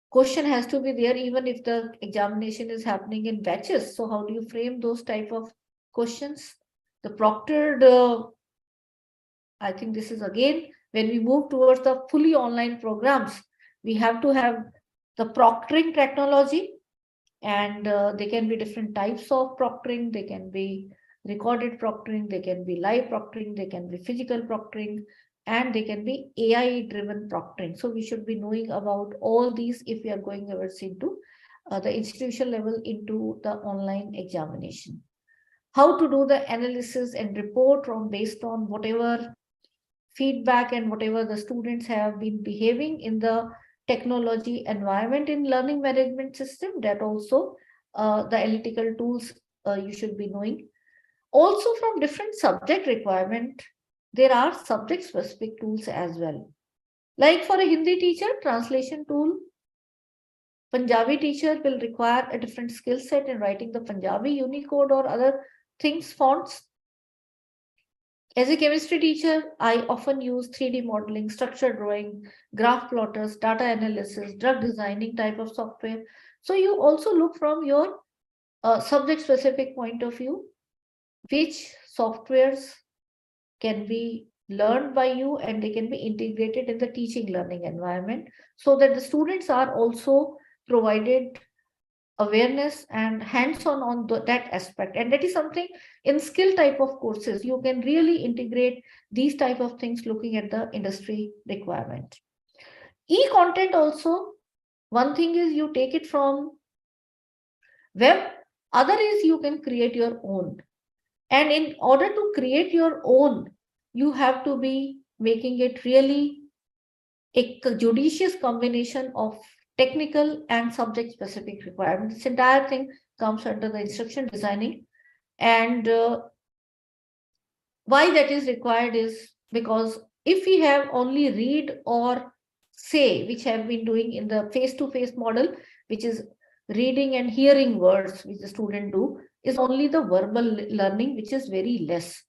question has to be there even if the examination is happening in batches. So how do you frame those type of questions? The proctored, I think this is again, when we move towards the fully online programs, we have to have the proctoring technology, and they can be different types of proctoring. They can be recorded proctoring, they can be live proctoring, they can be physical proctoring, and they can be AI driven proctoring. So we should be knowing about all these if we are going over into the institution level into the online examination. How to do the analysis and report on based on whatever feedback and whatever the students have been behaving in the technology environment in learning management system. That also the analytical tools you should be knowing. Also from different subject requirement, there are subject specific tools as well. Like for a Hindi teacher, translation tool. Punjabi teacher will require a different skill set in writing the Punjabi Unicode or other things, fonts. As a chemistry teacher, I often use 3D modeling, structure drawing, graph plotters, data analysis, drug designing type of software. So you also look from your subject specific point of view, which softwares can be learned by you and they can be integrated in the teaching learning environment so that the students are also provided awareness and hands-on on that aspect. And that is something in skill type of courses, you can really integrate these type of things looking at the industry requirement. E-content also, one thing is you take it from web, other is you can create your own. And in order to create your own, you have to be making it really a judicious combination of technical and subject specific requirements. This entire thing comes under the instruction designing. And why that is required is because if we have only read or say, which have been doing in the face-to-face model, which is reading and hearing words, which the student do, is only the verbal learning, which is very less.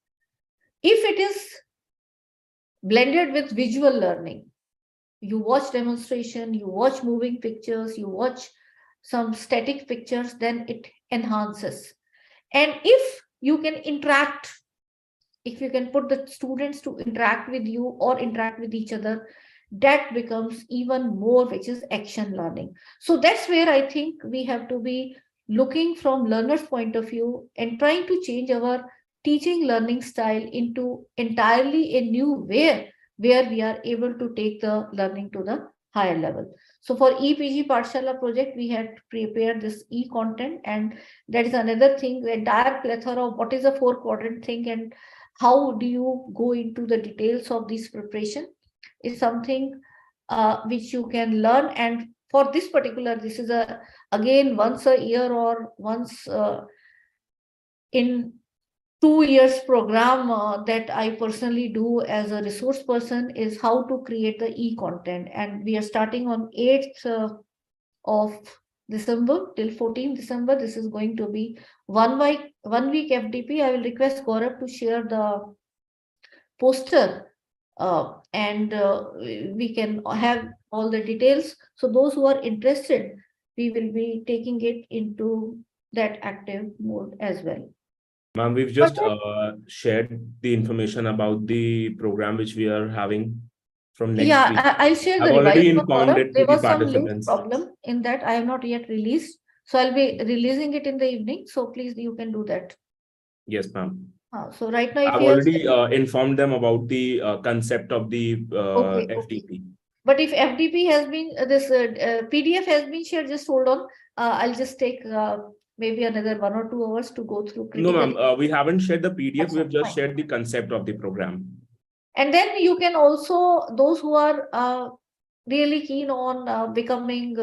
If it is blended with visual learning, you watch demonstration, you watch moving pictures, you watch some static pictures, then it enhances. And if you can interact, if you can put the students to interact with you or interact with each other, that becomes even more, which is action learning. So that's where I think we have to be looking from learner's point of view and trying to change our teaching learning style into entirely a new way where we are able to take the learning to the higher level. So for EPG Pathshala project, we had prepared this e-content, and that is another thing, the entire plethora of what is a 4-quadrant thing and how do you go into the details of this preparation is something which you can learn. And for this particular, this is again once a year or once in 2 years program that I personally do as a resource person is how to create the e-content. And we are starting on 8th of December till 14th December. This is going to be 1 week FDP. I will request Gaurav to share the poster and we can have all the details. So those who are interested, we will be taking it into that active mode as well. Ma'am, we've just shared the information about the program which we are having from next Yeah, week. I'll share the I've already revised one, informed Gaurav. it to There the was some link participants. problem in that I have not yet released. So I'll be releasing it in the evening. So please, you can do that. Yes, ma'am. So right now, if I've you have already informed them about the concept of the Okay, FDP. But if FDP has been this PDF has been shared, just hold on. I'll just take maybe another 1 or 2 hours to go through No, critically. ma'am, we haven't shared the PDF. We've just fine. shared the concept of the program. And then you can also, those who are really keen on becoming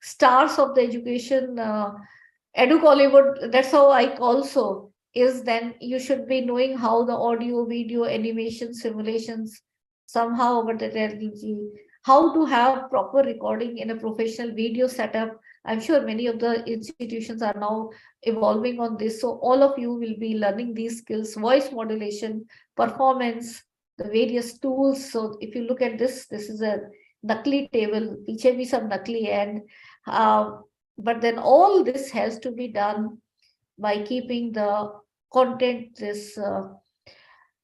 stars of the education, Edu Hollywood, that's how I call so, is then you should be knowing how the audio, video, animation, simulations, somehow over the technology, how to have proper recording in a professional video setup. I'm sure many of the institutions are now evolving on this. So all of you will be learning these skills, voice modulation, performance, the various tools. So if you look at this, this is a Nakli table, piche bhi sab Nakli, and but then all this has to be done by keeping the content, this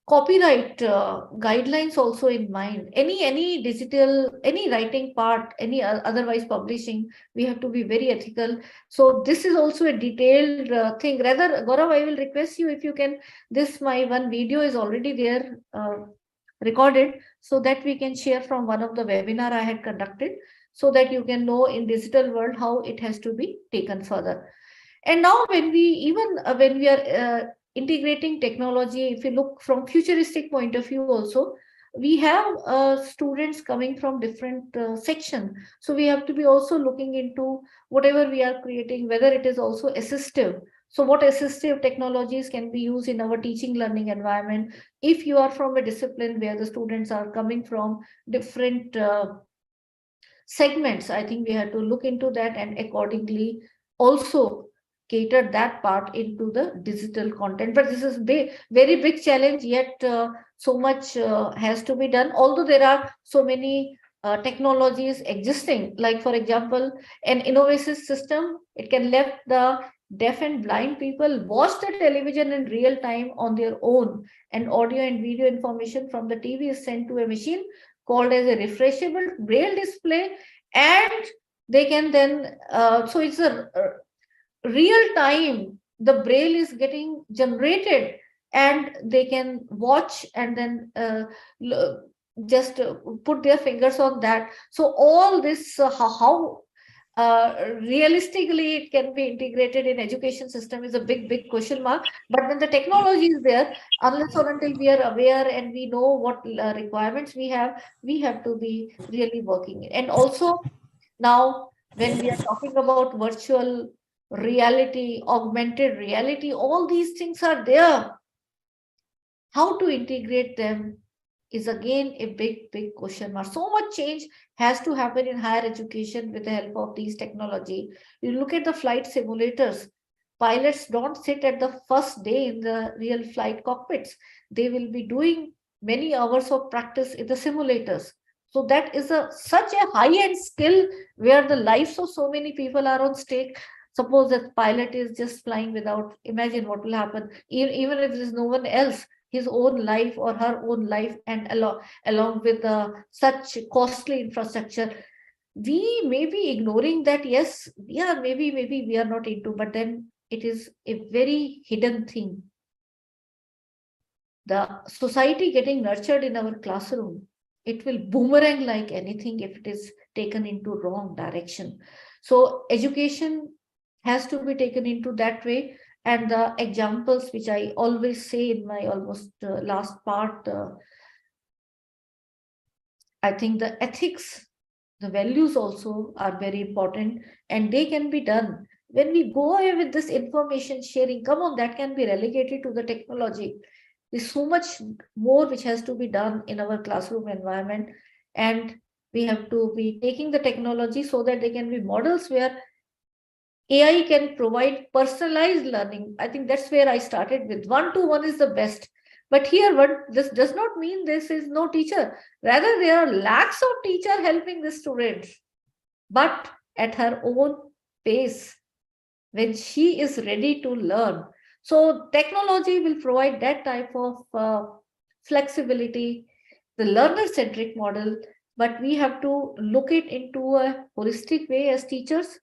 copyright guidelines also in mind. Any digital, any writing part, any otherwise publishing, we have to be very ethical. So this is also a detailed thing. Rather, Gaurav, I will request you if you can, my one video is already there recorded, so that we can share from one of the webinar I had conducted, so that you can know in digital world how it has to be taken further. And now when we when we are integrating technology, if you look from futuristic point of view also, we have students coming from different section. So we have to be also looking into whatever we are creating, whether it is also assistive. So what assistive technologies can be used in our teaching learning environment? If you are from a discipline where the students are coming from different segments, I think we have to look into that and accordingly also cater that part into the digital content. But this is very big challenge, yet so much has to be done. Although there are so many technologies existing, like for example, an Innovasis system, it can let the deaf and blind people watch the television in real time on their own, and audio and video information from the TV is sent to a machine called as a refreshable braille display, and they can then so it's a real time, the braille is getting generated and they can watch and then just put their fingers on that. So all this how realistically it can be integrated in education system is a big question mark. But when the technology is there, unless or until we are aware and we know what requirements we have to be really working. And also now when we are talking about virtual reality, augmented reality, all these things are there. How to integrate them is again a big question mark. So much change has to happen in higher education with the help of these technology. You look at the flight simulators. Pilots don't sit at the first day in the real flight cockpits. They will be doing many hours of practice in the simulators. So that is such a high-end skill where the lives of so many people are on stake. Suppose that pilot is just flying without, imagine what will happen. Even if there is no one else, his own life or her own life, and along with such costly infrastructure, we may be ignoring that. Yes, yeah, maybe we are not into, but then it is a very hidden thing. The society getting nurtured in our classroom, it will boomerang like anything if it is taken into wrong direction. So education has to be taken into that way. And the examples which I always say in my almost last part, I think the ethics, the values also are very important, and they can be done. When we go away with this information sharing, come on, that can be relegated to the technology. There's so much more which has to be done in our classroom environment, and we have to be taking the technology so that they can be models where AI can provide personalized learning. I think that's where I started with. One-to-one is the best. But here, this does not mean this is no teacher. Rather, there are lakhs of teachers helping the students, but at her own pace, when she is ready to learn. So technology will provide that type of flexibility, the learner-centric model, but we have to look it into a holistic way as teachers,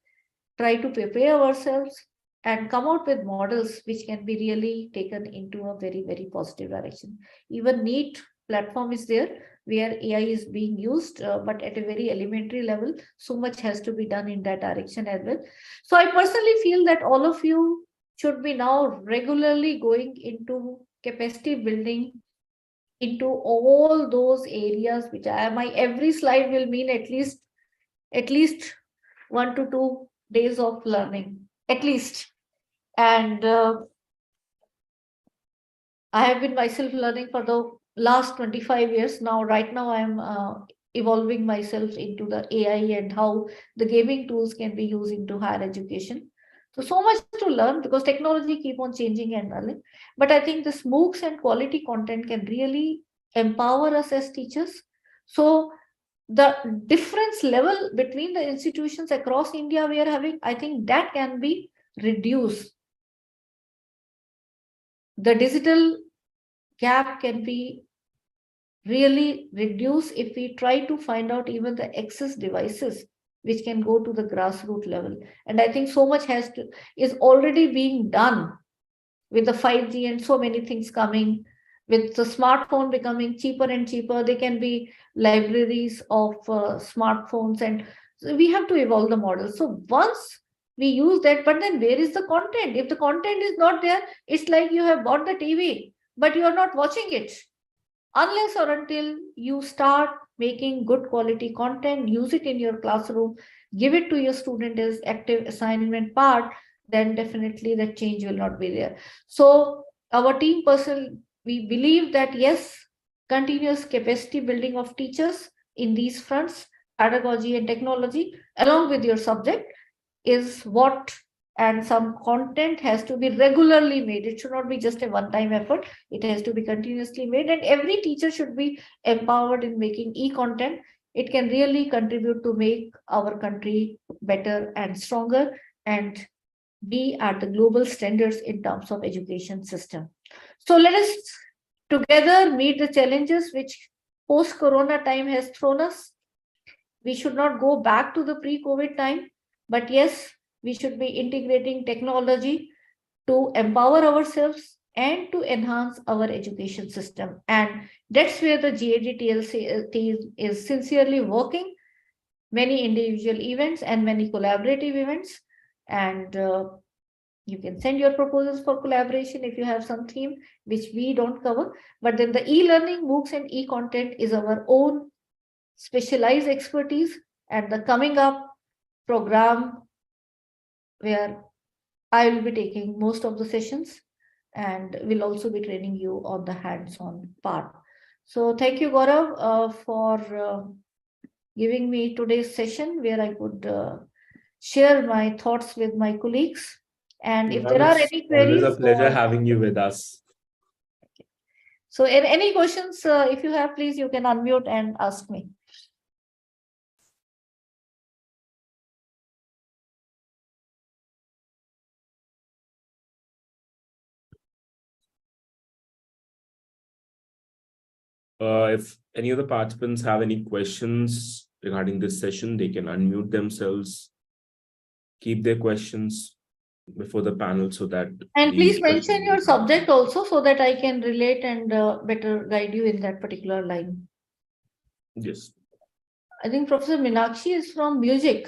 try to prepare ourselves and come out with models which can be really taken into a very, very positive direction. Even NEET platform is there where AI is being used, but at a very elementary level, so much has to be done in that direction as well. So I personally feel that all of you should be now regularly going into capacity building into all those areas which my every slide will mean at least 1 to 2 days of learning, at least. And I have been myself learning for the last 25 years now. Right now, I am evolving myself into the AI and how the gaming tools can be used into higher education. So much to learn because technology keep on changing and learning. But I think this MOOCs and quality content can really empower us as teachers. So the difference level between the institutions across India we are having, I think that can be reduced. The digital gap can be really reduced if we try to find out even the access devices which can go to the grassroots level. And I think so much is already being done with the 5G and so many things coming. With the smartphone becoming cheaper and cheaper, there can be libraries of smartphones, and so we have to evolve the model. So once we use that, but then where is the content? If the content is not there, it's like you have bought the TV, but you are not watching it. Unless or until you start making good quality content, use it in your classroom, give it to your student as active assignment part, then definitely that change will not be there. So our team person, we believe that yes, continuous capacity building of teachers in these fronts, pedagogy and technology, along with your subject, is what, and some content has to be regularly made. It should not be just a one-time effort. It has to be continuously made, and every teacher should be empowered in making e-content. It can really contribute to make our country better and stronger and be at the global standards in terms of education system. So let us together meet the challenges which post-corona time has thrown us. We should not go back to the pre-COVID time, but yes, we should be integrating technology to empower ourselves and to enhance our education system. And that's where the GAD is sincerely working, many individual events and many collaborative events. And you can send your proposals for collaboration if you have some theme which we don't cover. But then the e-learning, MOOCs and e-content is our own specialized expertise, and the coming up program where I will be taking most of the sessions and will also be training you on the hands-on part. So thank you, Gaurav, for giving me today's session where I could share my thoughts with my colleagues. And if there are any queries, always a pleasure having you with us. So any questions, if you have, please, you can unmute and ask me. If any of the participants have any questions regarding this session, they can unmute themselves, keep their questions before the panel so that. And please mention your subject also so that I can relate and better guide you in that particular line. Yes. I think Professor Meenakshi is from music.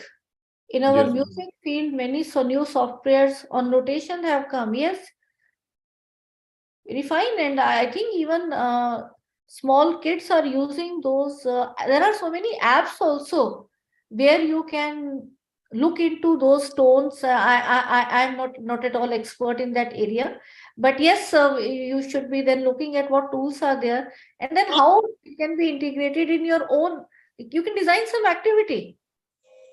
In our Yes. music field, many new softwares on notation have come. Yes, very fine. And I think even small kids are using those. There are so many apps also where you can look into those tones. I'm not at all expert in that area, but yes, you should be then looking at what tools are there and then how it can be integrated in your own. You can design some activity.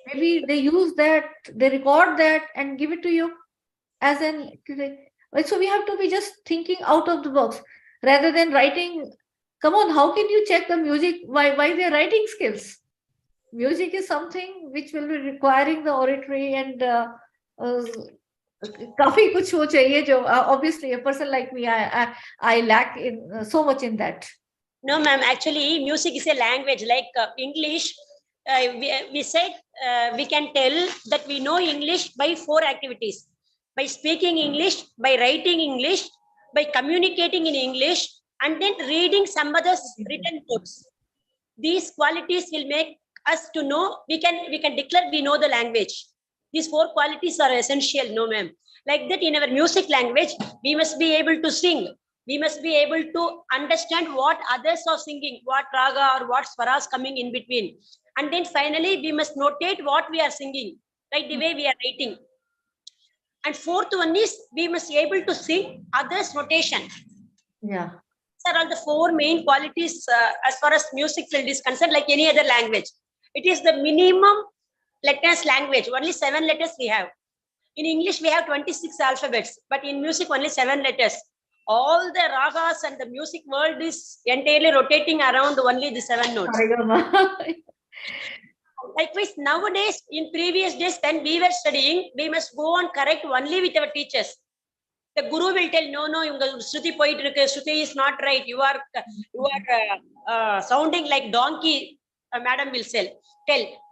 maybe they use that, they record that and give it to you as an. So we have to be just thinking out of the box rather than writing. Come on, how can you check the music? Why their writing skills? Music is something which will be requiring the oratory and काफी कुछ हो चाहिए जो obviously a person like me I lack in so much in that. No, ma'am. Actually, music is a language like English. We said we can tell that we know English by 4 activities: by speaking English, by writing English, by communicating in English, and then reading some other written books. These qualities will make us to know we can declare we know the language. These 4 qualities are essential, no ma'am. Like that, in our music language, we must be able to sing. We must be able to understand what others are singing, what raga or what swaras coming in between. And then finally, we must notate what we are singing, like the way we are writing. And 4th one is we must be able to sing others' notation. Yeah. These are all the 4 main qualities as far as music field is concerned, like any other language. It is the minimum letters language. Only 7 letters we have. In English, we have 26 alphabets, but in music, only 7 letters. All the ragas and the music world is entirely rotating around only the 7 notes. Likewise, nowadays, in previous days, when we were studying, we must go on correct only with our teachers. The guru will tell, no, Shruti poitrukku, Shruti is not right. You are sounding like donkey. Madam will tell.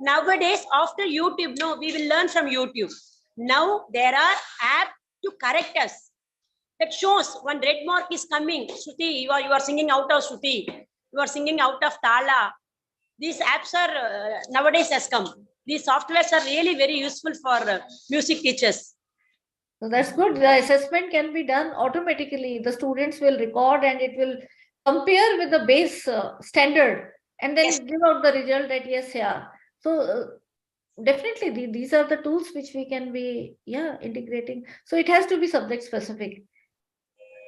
Nowadays, after YouTube, no, we will learn from YouTube. Now there are apps to correct us. That shows one red mark is coming. Shruti, you are singing out of Shruti. You are singing out of Tala. These apps are nowadays has come. These softwares are really very useful for music teachers. So that's good. The assessment can be done automatically. The students will record and it will compare with the base standard and then give out the result that yes, yeah. So definitely these are the tools which we can be integrating. So it has to be subject specific.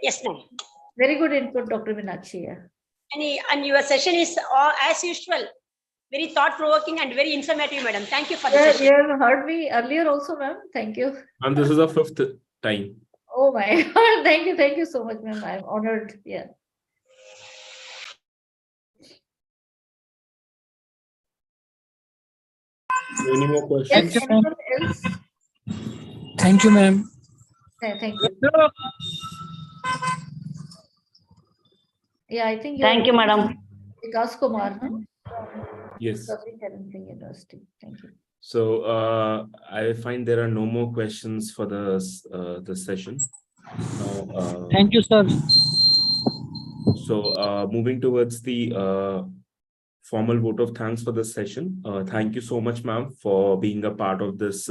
Yes, ma'am. Very good input, Dr. Meenakshi. And your session is as usual, very thought-provoking and very informative, madam. Thank you for the session. You have heard me earlier also, ma'am. Thank you. And this is our 5th time. Oh my God. Thank you so much, ma'am. I'm honored. Yeah. Any more questions? Yes, anyone else? Thank you, ma'am. Thank you. Yeah, I think Thank you, madam. Vikas Kumar, no? Yes. University. Thank you. So I find there are no more questions for the session. Thank you, sir. So moving towards the formal vote of thanks for this session. Thank you so much, ma'am, for being a part of this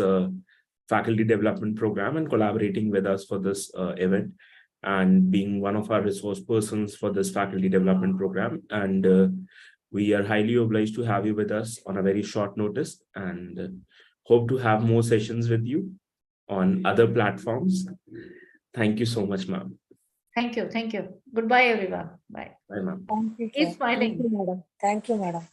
faculty development program and collaborating with us for this event and being one of our resource persons for this faculty development program. And we are highly obliged to have you with us on a very short notice and hope to have more sessions with you on other platforms. Thank you so much, ma'am. Thank you. Goodbye, everyone. Bye. Bye, ma'am. Keep smiling. Thank you, madam.